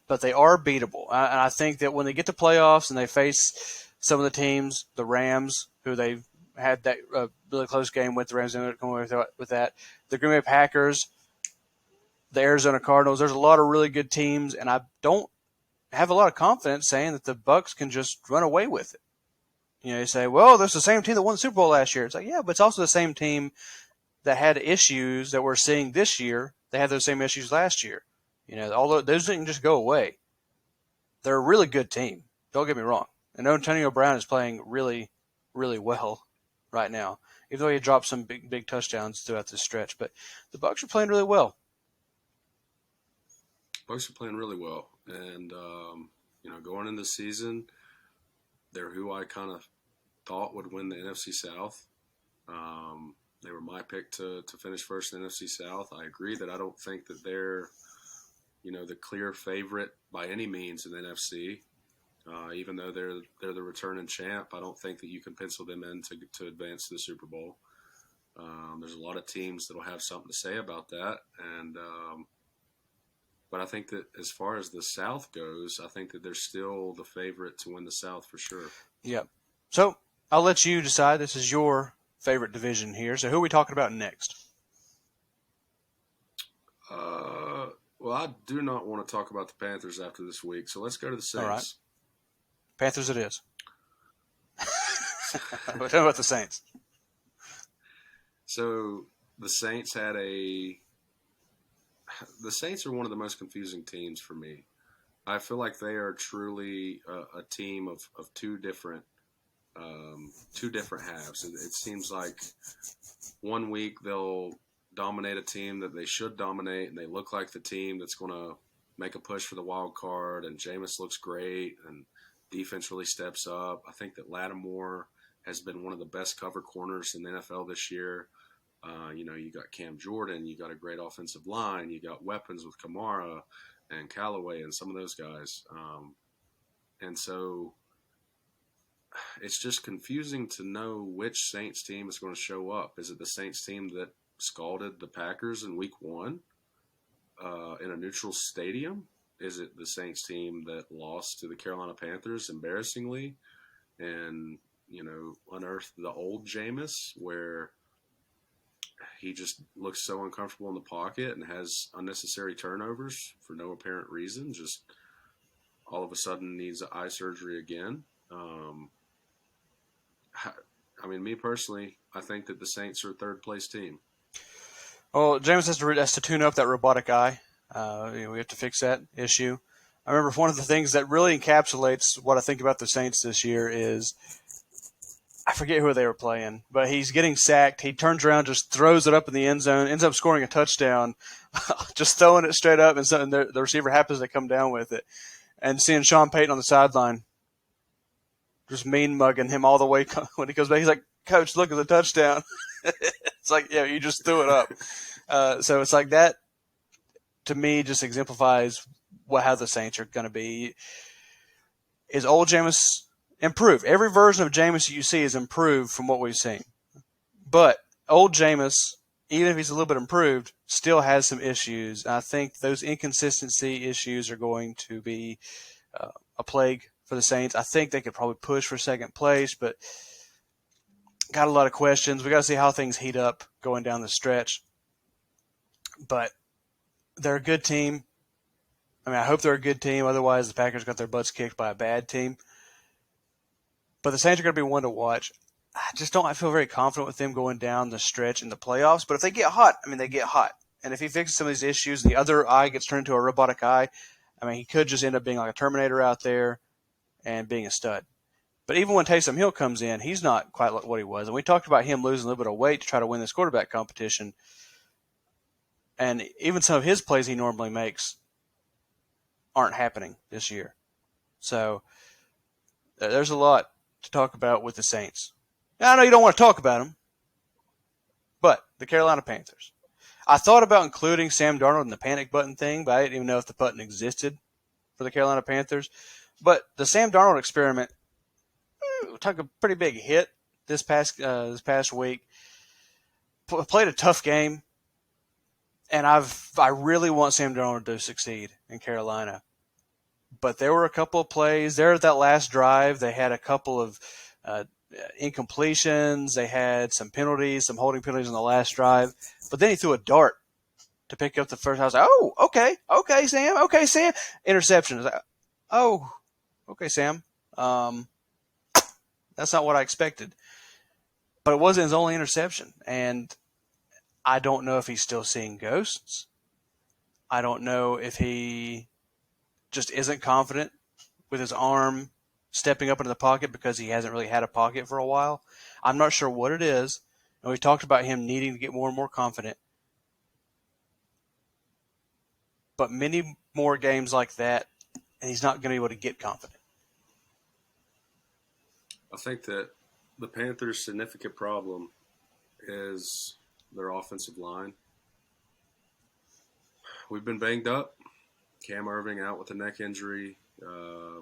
but they are beatable. And I think that when they get to playoffs and they face some of the teams, the Rams, who they had that really close game with, the Rams ended up coming away with that, the Green Bay Packers, the Arizona Cardinals, there's a lot of really good teams, and I don't have a lot of confidence saying that the Bucs can just run away with it. You say, well, there's the same team that won the Super Bowl last year. It's like, yeah, but it's also the same team that had issues that we're seeing this year. They had those same issues last year. Although those didn't just go away. They're a really good team. Don't get me wrong. And Antonio Brown is playing really, really well right now, even though he dropped some big touchdowns throughout this stretch. But the Bucs are playing really well. Bucs are playing really well. And, going into the season, they're who I kind of thought would win the NFC South. They were my pick to finish first in the NFC South. I agree that I don't think that they're, the clear favorite by any means in the NFC. Even though they're the returning champ, I don't think that you can pencil them in to advance to the Super Bowl. There's a lot of teams that'll have something to say about that, and but I think that as far as the South goes, I think that they're still the favorite to win the South for sure. Yep. So I'll let you decide. This is your favorite division here. So who are we talking about next? Well, I do not want to talk about the Panthers after this week, so let's go to the Saints. All right. Panthers it is. But how about the Saints? So the Saints the Saints are one of the most confusing teams for me. I feel like they are truly a team of two different halves. It seems like one week they'll dominate a team that they should dominate, and they look like the team that's going to make a push for the wild card, and Jameis looks great, and defense really steps up. I think that Lattimore has been one of the best cover corners in the NFL this year. You got Cam Jordan, you got a great offensive line, you got weapons with Kamara and Callaway and some of those guys. And so it's just confusing to know which Saints team is going to show up. Is it the Saints team that scalded the Packers in week 1 in a neutral stadium? Is it the Saints team that lost to the Carolina Panthers embarrassingly and, unearthed the old Jameis where he just looks so uncomfortable in the pocket and has unnecessary turnovers for no apparent reason, just all of a sudden needs eye surgery again? Me personally, I think that the Saints are a third-place team. Well, Jameis has to tune up that robotic eye. We have to fix that issue. I remember one of the things that really encapsulates what I think about the Saints this year is I forget who they were playing, but he's getting sacked. He turns around, just throws it up in the end zone, ends up scoring a touchdown, just throwing it straight up, and the receiver happens to come down with it. And seeing Sean Payton on the sideline just mean mugging him all the way when he goes back. He's like, "Coach, look at the touchdown." It's like, yeah, you just threw it up. So it's like that, to me, just exemplifies how the Saints are going to be. Is old Jameis improved? Every version of Jameis you see is improved from what we've seen. But old Jameis, even if he's a little bit improved, still has some issues. And I think those inconsistency issues are going to be a plague for the Saints. I think they could probably push for second place, but got a lot of questions. We got to see how things heat up going down the stretch. But they're a good team. I mean, I hope they're a good team. Otherwise, the Packers got their butts kicked by a bad team. But the Saints are going to be one to watch. I feel very confident with them going down the stretch in the playoffs. But if they get hot, I mean, they get hot. And if he fixes some of these issues, the other eye gets turned into a robotic eye. I mean, he could just end up being like a Terminator out there and being a stud. But even when Taysom Hill comes in, he's not quite like what he was. And we talked about him losing a little bit of weight to try to win this quarterback competition. And even some of his plays he normally makes aren't happening this year. So there's a lot to talk about with the Saints. Now, I know you don't want to talk about them, but the Carolina Panthers. I thought about including Sam Darnold in the panic button thing, but I didn't even know if the button existed for the Carolina Panthers. But the Sam Darnold experiment took a pretty big hit this past week. Played a tough game, and I really want Sam Darnold to succeed in Carolina. But there were a couple of plays there at that last drive. They had a couple of incompletions. They had some penalties, some holding penalties on the last drive. But then he threw a dart to pick up the first. I was like, oh, okay, Sam. Interception. I was like, oh, okay, Sam. That's not what I expected. But it wasn't his only interception. And I don't know if he's still seeing ghosts. I don't know if he just isn't confident with his arm stepping up into the pocket because he hasn't really had a pocket for a while. I'm not sure what it is. And we talked about him needing to get more and more confident. But many more games like that, and he's not going to be able to get confident. I think that the Panthers' significant problem is their offensive line. We've been banged up. Cam Irving out with a neck injury. I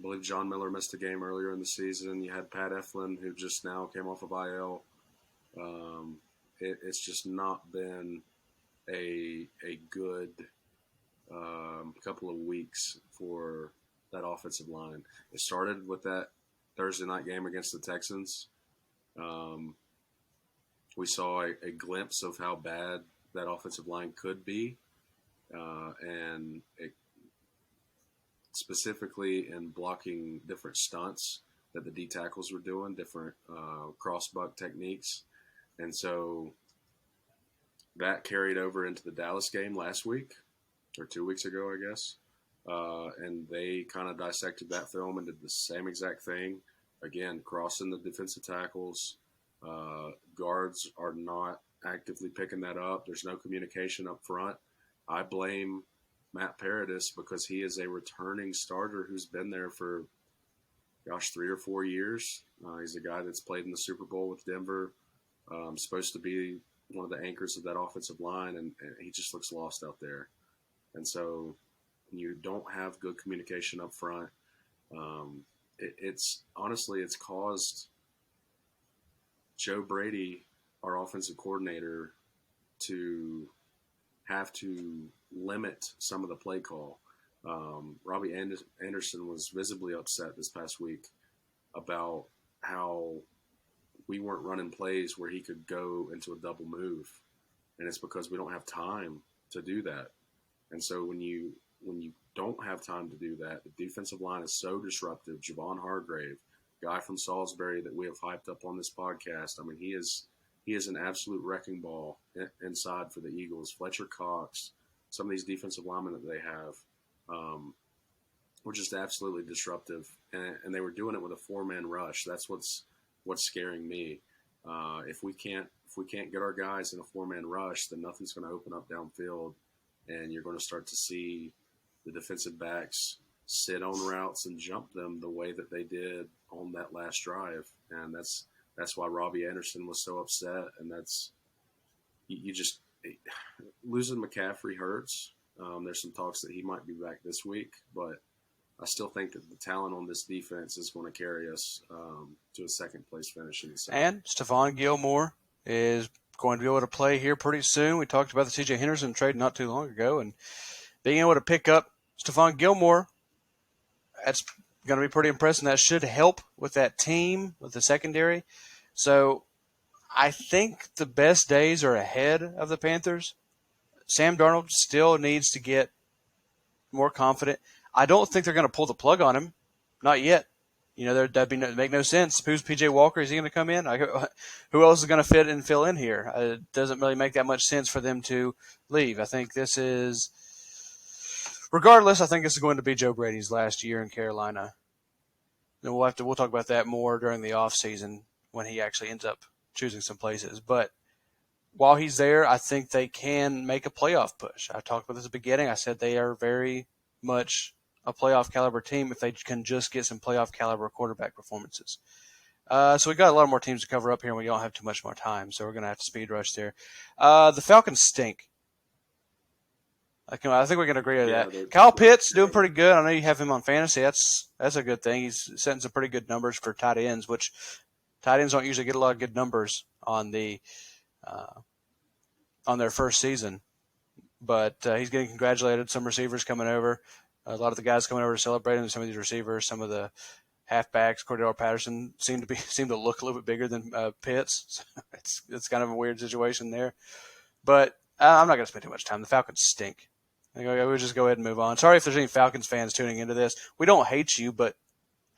believe John Miller missed a game earlier in the season. You had Pat Eflin, who just now came off of IL. It's just not been a good couple of weeks for that offensive line. It started with that Thursday night game against the Texans. We saw a glimpse of how bad that offensive line could be. And it, specifically in blocking different stunts that the D tackles were doing, different cross-buck techniques. And so that carried over into the Dallas game last week, or 2 weeks ago, I guess. And they kind of dissected that film and did the same exact thing. Again, crossing the defensive tackles. Guards are not actively picking that up. There's no communication up front. I blame Matt Paradis because he is a returning starter who's been there for, 3 or 4 years. He's a guy that's played in the Super Bowl with Denver, supposed to be one of the anchors of that offensive line, and he just looks lost out there. And so when you don't have good communication up front, it's caused Joe Brady, our offensive coordinator, to have to limit some of the play call. Robbie Anderson was visibly upset this past week about how we weren't running plays where he could go into a double move. And it's because we don't have time to do that. And so when you don't have time to do that, the defensive line is so disruptive. Javon Hargrave, guy from Salisbury that we have hyped up on this podcast. I mean, he is an absolute wrecking ball inside for the Eagles. Fletcher Cox, some of these defensive linemen that they have, were just absolutely disruptive, and they were doing it with a four-man rush. That's what's scaring me. If we can't get our guys in a four-man rush, then nothing's going to open up downfield, and you're going to start to see the defensive backs sit on routes and jump them the way that they did on that last drive, and that's why Robbie Anderson was so upset, and that's you just losing McCaffrey hurts. There's some talks that he might be back this week, but I still think that the talent on this defense is going to carry us to a second-place finish in the season. And Stephon Gilmore is going to be able to play here pretty soon. We talked about the C.J. Henderson trade not too long ago, and being able to pick up Stephon Gilmore, that's going to be pretty impressive. That should help with that team, with the secondary. So I think the best days are ahead of the Panthers. Sam Darnold still needs to get more confident. I don't think they're going to pull the plug on him. Not yet. That'd make no sense. Who's PJ Walker? Is he going to come in? Who else is going to fit and fill in here? It doesn't really make that much sense for them to leave. I think this is, regardless, I think this is going to be Joe Brady's last year in Carolina. And we'll talk about that more during the off season when he actually ends up choosing some places. But while he's there, I think they can make a playoff push. I talked about this at the beginning. I said they are very much a playoff caliber team if they can just get some playoff caliber quarterback performances. So we got a lot more teams to cover up here, and we don't have too much more time, so we're going to have to speed rush there. The Falcons stink. I think we can agree on that. Kyle Pitts doing pretty good. I know you have him on fantasy. That's a good thing. He's setting some pretty good numbers for tight ends, which tight ends don't usually get a lot of good numbers on their first season. But he's getting congratulated. Some receivers coming over. A lot of the guys coming over to celebrate him. Some of these receivers, some of the halfbacks, Cordell Patterson seem to look a little bit bigger than Pitts. So it's kind of a weird situation there. But I'm not going to spend too much time. The Falcons stink. We'll just go ahead and move on. Sorry if there's any Falcons fans tuning into this. We don't hate you, but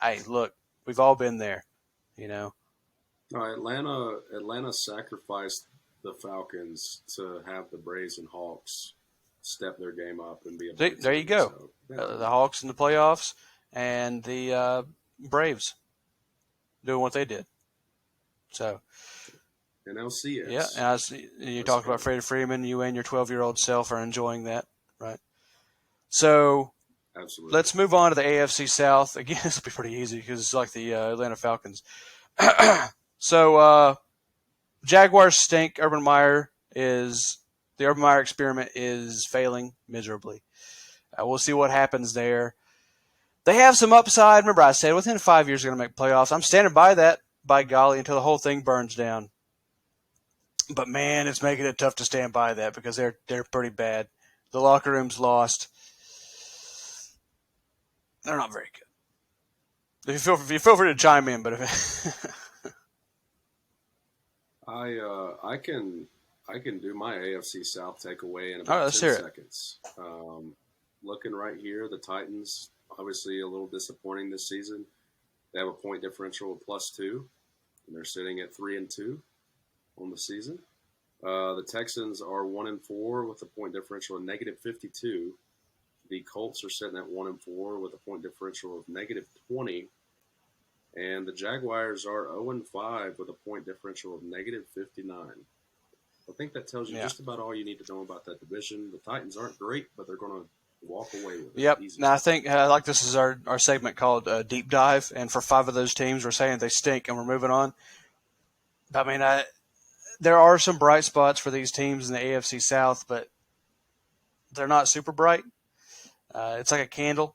hey, look, we've all been there. All right, Atlanta sacrificed the Falcons to have the Braves and Hawks step their game up and be a See, there you go. So, yeah. The Hawks in the playoffs and the Braves doing what they did. So NFC-AFC. Yeah, and you talked about Freddie Freeman. You and your 12-year-old self are enjoying that, right? So absolutely. Let's move on to the AFC South. Again, this will be pretty easy because it's like the Atlanta Falcons. So Jaguars stink. The Urban Meyer experiment is failing miserably. We'll see what happens there. They have some upside. Remember, I said within 5 years they're going to make playoffs. I'm standing by that, by golly, until the whole thing burns down. But man, it's making it tough to stand by that because they're pretty bad. The locker room's lost. They're not very good. If you feel free to chime in, but I can do my AFC South takeaway in about 10 seconds. Looking right here, the Titans, obviously a little disappointing this season. They have a point differential of +2, and they're sitting at 3-2 on the season. The Texans are 1-4 with a point differential of -52. The Colts are sitting at 1-4 with a point differential of -20. And the Jaguars are 0-5 with a point differential of -59. I think that tells you just about all you need to know about that division. The Titans aren't great, but they're going to walk away with it. Yep. Now, I think this is our segment called Deep Dive, and for 5 of those teams, we're saying they stink, and we're moving on. I mean, there are some bright spots for these teams in the AFC South, but they're not super bright. It's like a candle.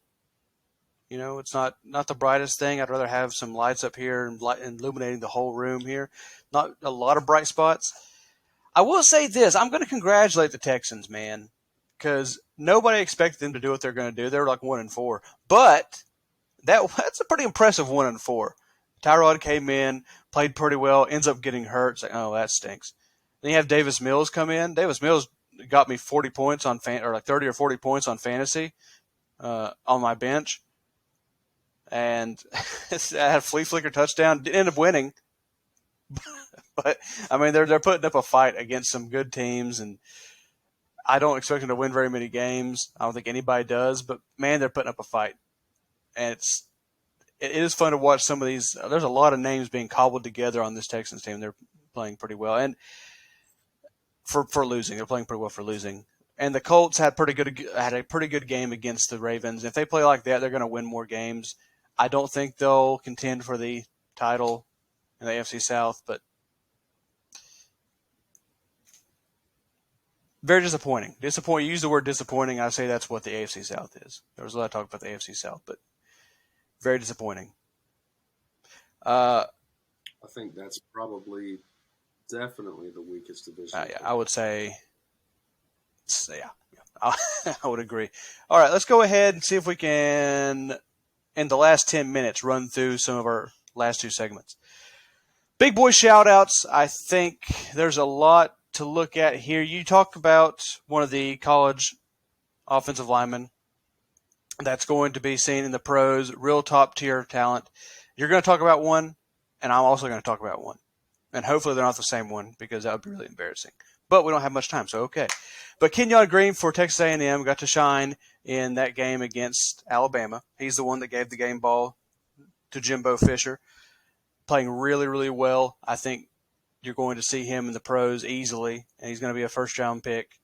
It's not the brightest thing. I'd rather have some lights up here and illuminating the whole room here. Not a lot of bright spots. I will say this. I'm going to congratulate the Texans, man, because nobody expected them to do what they're going to do. They're like 1-4. But that's a pretty impressive 1-4. Tyrod came in, played pretty well, ends up getting hurt. It's like, oh, that stinks. Then you have Davis Mills come in. Davis Mills got me 40 points on or like 30 or 40 points on fantasy on my bench. And I had a flea flicker touchdown. Didn't end up winning. But, I mean, they're putting up a fight against some good teams, and I don't expect them to win very many games. I don't think anybody does. But, man, they're putting up a fight. And it is fun to watch some of these. There's a lot of names being cobbled together on this Texans team. They're playing pretty well. And for losing. They're playing pretty well for losing. And the Colts had a pretty good game against the Ravens. If they play like that, they're going to win more games. I don't think they'll contend for the title in the AFC South, but very disappointing. You use the word disappointing. I say that's what the AFC South is. There was a lot of talk about the AFC South, but very disappointing. I think that's definitely the weakest division. I would say, yeah, I would agree. All right, let's go ahead and see if we can, in the last 10 minutes, run through some of our last 2 segments. Big boy shout-outs. I think there's a lot to look at here. You talk about one of the college offensive linemen that's going to be seen in the pros, real top-tier talent. You're going to talk about one, and I'm also going to talk about one. And hopefully they're not the same one, because that would be really embarrassing. But we don't have much time, so okay. But Kenyon Green for Texas A&M got to shine in that game against Alabama. He's the one that gave the game ball to Jimbo Fisher, playing really, really well. I think you're going to see him in the pros easily, and he's going to be a first-round pick.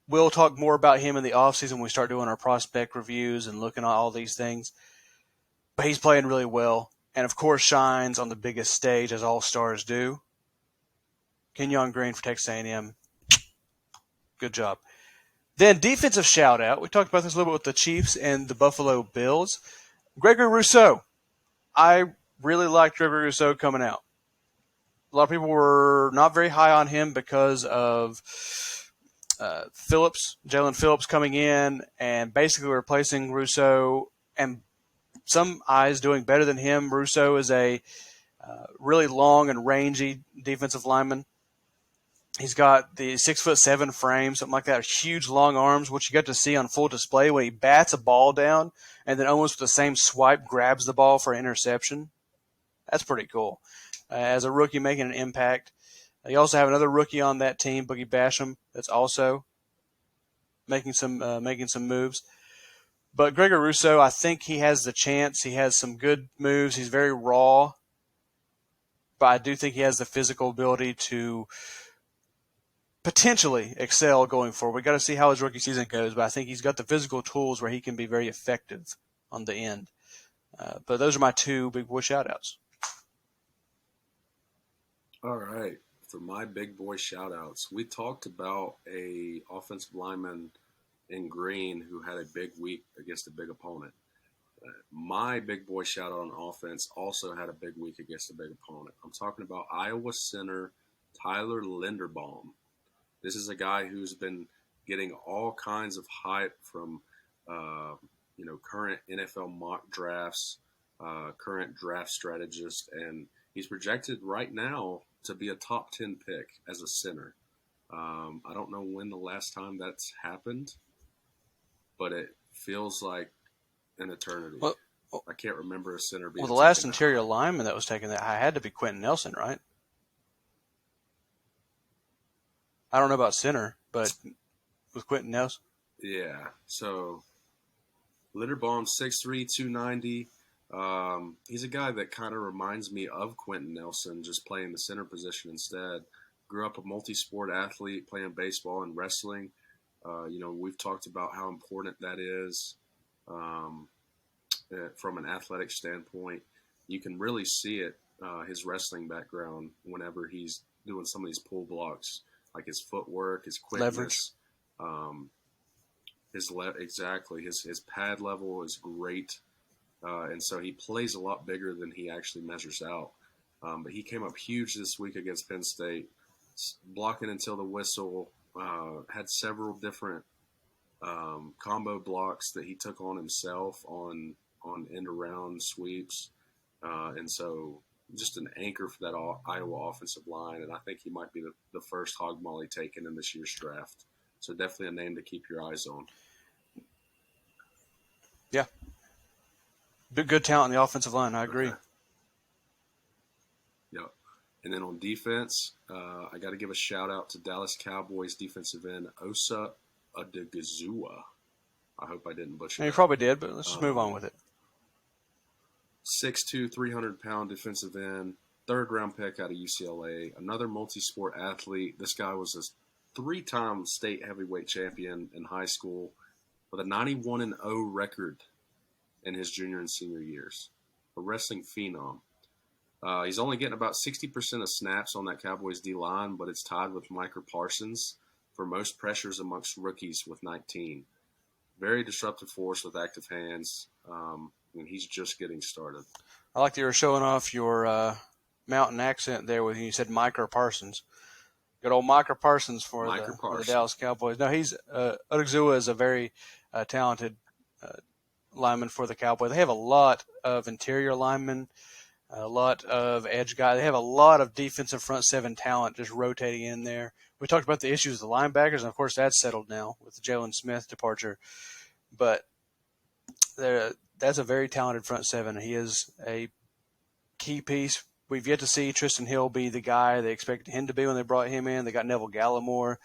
We'll talk more about him in the offseason when we start doing our prospect reviews and looking at all these things. But he's playing really well, and of course shines on the biggest stage, as all stars do. Kenyon Green for Texas A&M. Good job. Then defensive shout-out. We talked about this a little bit with the Chiefs and the Buffalo Bills. Gregory Rousseau. I really liked Gregory Rousseau coming out. A lot of people were not very high on him because of Jalen Phillips coming in and basically replacing Rousseau, and some eyes doing better than him. Rousseau is a really long and rangy defensive lineman. He's got the 6'7" frame, something like that, huge long arms, which you got to see on full display when he bats a ball down and then almost with the same swipe grabs the ball for an interception. That's pretty cool. As a rookie making an impact. You also have another rookie on that team, Boogie Basham, that's also making some moves. But Gregory Rousseau, I think he has the chance. He has some good moves. He's very raw. But I do think he has the physical ability to potentially excel going forward. We got to see how his rookie season goes, but I think he's got the physical tools where he can be very effective on the end. But those are my two big boy shout-outs. All right. For my big boy shout-outs, we talked about a offensive lineman in green who had a big week against a big opponent. My big boy shout-out on offense also had a big week against a big opponent. I'm talking about Iowa center Tyler Linderbaum. This is a guy who's been getting all kinds of hype from, current NFL mock drafts, current draft strategists, and he's projected right now to be a top 10 pick as a center. I don't know when the last time that's happened, but it feels like an eternity. Well, I can't remember a center being. Well, the last interior lineman that was taken that high had to be Quentin Nelson, right? I don't know about center, but with Quentin Nelson. Yeah. So Linderbaum, 6'3", 290. He's a guy that kind of reminds me of Quentin Nelson, just playing the center position instead. Grew up a multi-sport athlete, playing baseball and wrestling. We've talked about how important that is from an athletic standpoint. You can really see it, his wrestling background, whenever he's doing some of these pull blocks, like his footwork, his quickness. Leverage. His pad level is great. And so he plays a lot bigger than he actually measures out. But he came up huge this week against Penn State, blocking until the whistle, had several different combo blocks that he took on himself on end-around sweeps. And so just an anchor for that Iowa offensive line. And I think he might be the first Hogmolly taken in this year's draft. So definitely a name to keep your eyes on. Yeah. Good talent in the offensive line. I agree. Okay. Yep. And then on defense, I got to give a shout out to Dallas Cowboys defensive end Osa Odigizua. I hope I didn't butcher that. You probably did, but let's just move on with it. 6'2", 300-pound defensive end, third-round pick out of UCLA, another multi-sport athlete. This guy was a 3-time state heavyweight champion in high school with a 91-0 record in his junior and senior years. A wrestling phenom. He's only getting about 60% of snaps on that Cowboys D-line, but it's tied with Micah Parsons for most pressures amongst rookies with 19. Very disruptive force with active hands, and he's just getting started. I like that you were showing off your mountain accent there when you said Micah Parsons. Good old Micah Parsons for the Dallas Cowboys. No, Odigizua is a very talented lineman for the Cowboys. They have a lot of interior linemen A lot of edge guys. They have a lot of defensive front seven talent just rotating in there. We talked about the issues with the linebackers, and of course that's settled now with the Jalen Smith departure. But that's a very talented front seven. He is a key piece. We've yet to see Tristan Hill be the guy they expected him to be when they brought him in. They got Neville Gallimore.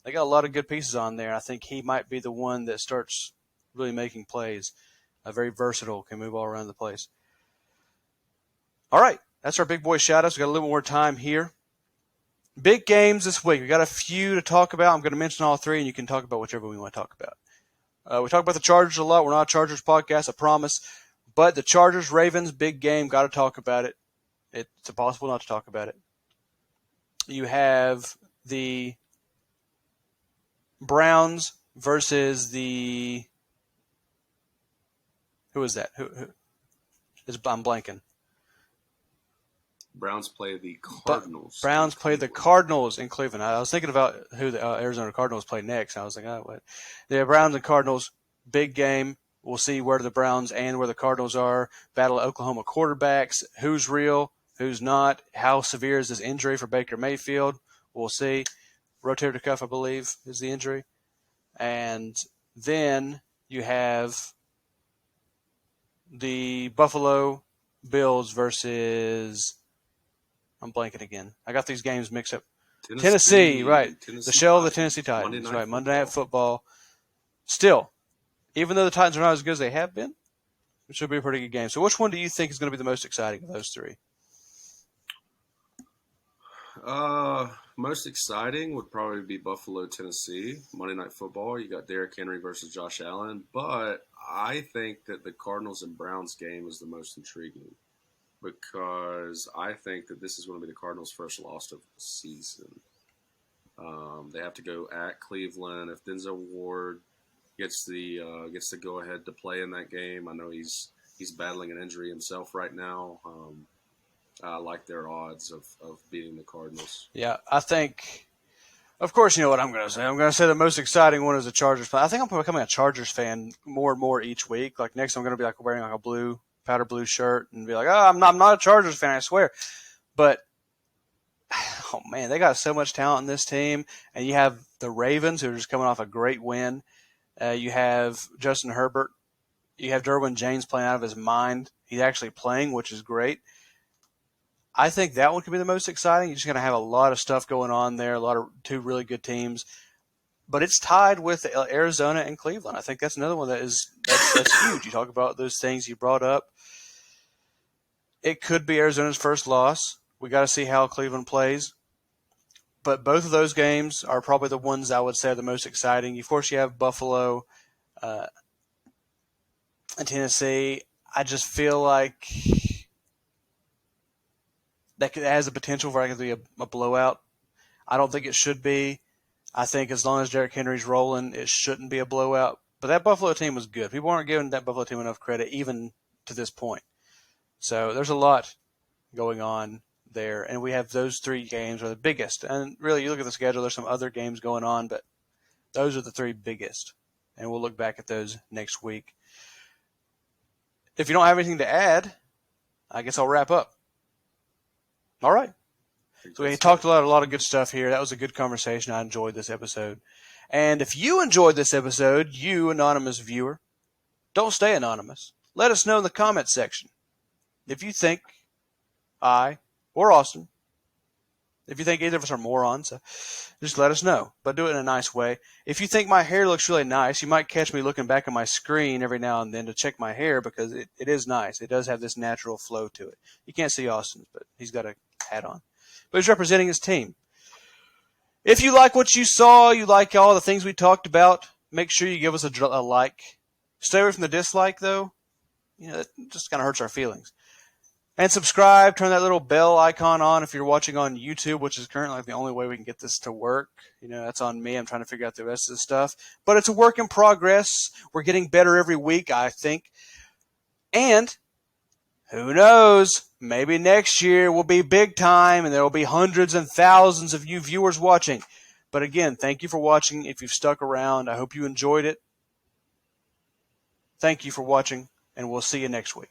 They got a lot of good pieces on there. I think he might be the one that starts really making plays. Very versatile, can move all around the place. All right, that's our big boy shout-outs. We got a little more time here. Big games this week. We got a few to talk about. I'm going to mention all three, and you can talk about whichever we want to talk about. We talk about the Chargers a lot. We're not a Chargers podcast, I promise. But the Chargers-Ravens, big game. Got to talk about it. It's impossible not to talk about it. You have the Browns versus the – who is that? I'm blanking. Browns play the Cardinals. Browns play the Cardinals in Cleveland. I was thinking about who the Arizona Cardinals play next. I was like, oh, what? The Browns and Cardinals, big game. We'll see where the Browns and where the Cardinals are. Battle of Oklahoma quarterbacks. Who's real? Who's not? How severe is this injury for Baker Mayfield? We'll see. Rotator cuff, I believe, is the injury. And then you have the Buffalo Bills versus – I'm blanking again. I got these games mixed up. Tennessee, right. The shell of the Tennessee Titans, right. Monday Night Football. Still, even though the Titans are not as good as they have been, it should be a pretty good game. So which one do you think is going to be the most exciting of those three? Most exciting would probably be Buffalo, Tennessee. Monday Night Football. You got Derrick Henry versus Josh Allen. But I think that the Cardinals and Browns game is the most intriguing, because I think that this is going to be the Cardinals' first loss of the season. They have to go at Cleveland. If Denzel Ward gets the go ahead to play in that game, I know he's battling an injury himself right now. I like their odds of beating the Cardinals. Yeah, I think. Of course, you know what I'm going to say. I'm going to say the most exciting one is a Chargers fan. I think I'm becoming a Chargers fan more and more each week. Like next, I'm going to be like wearing like a powder blue shirt and be like, oh, I'm not a Chargers fan, I swear. But, oh, man, they got so much talent in this team. And you have the Ravens, who are just coming off a great win. You have Justin Herbert. You have Derwin James playing out of his mind. He's actually playing, which is great. I think that one could be the most exciting. You're just going to have a lot of stuff going on there, a lot of two really good teams. But it's tied with Arizona and Cleveland. I think that's another one that's huge. You talk about those things you brought up. It could be Arizona's first loss. We got to see how Cleveland plays. But both of those games are probably the ones I would say are the most exciting. Of course, you have Buffalo and Tennessee. I just feel like that has the potential for it to be a blowout. I don't think it should be. I think as long as Derrick Henry's rolling, it shouldn't be a blowout. But that Buffalo team was good. People aren't giving that Buffalo team enough credit, even to this point. So there's a lot going on there. And we have those three games are the biggest. And really, you look at the schedule, there's some other games going on, but those are the three biggest. And we'll look back at those next week. If you don't have anything to add, I guess I'll wrap up. All right. So we talked a lot of good stuff here. That was a good conversation. I enjoyed this episode. And if you enjoyed this episode, you anonymous viewer, don't stay anonymous. Let us know in the comments section if you think I or Austin, if you think either of us are morons, just let us know. But do it in a nice way. If you think my hair looks really nice, you might catch me looking back at my screen every now and then to check my hair because it is nice. It does have this natural flow to it. You can't see Austin's, but he's got a hat on. But he's representing his team. If you like what you saw, you like all the things we talked about, make sure you give us a like. Stay away from the dislike, though. That just kind of hurts our feelings. And subscribe, turn that little bell icon on if you're watching on YouTube, which is currently like the only way we can get this to work. That's on me. I'm trying to figure out the rest of the stuff. But it's a work in progress. We're getting better every week, I think. And who knows? Maybe next year will be big time and there will be hundreds and thousands of you viewers watching. But again, thank you for watching. If you've stuck around, I hope you enjoyed it. Thank you for watching, and we'll see you next week.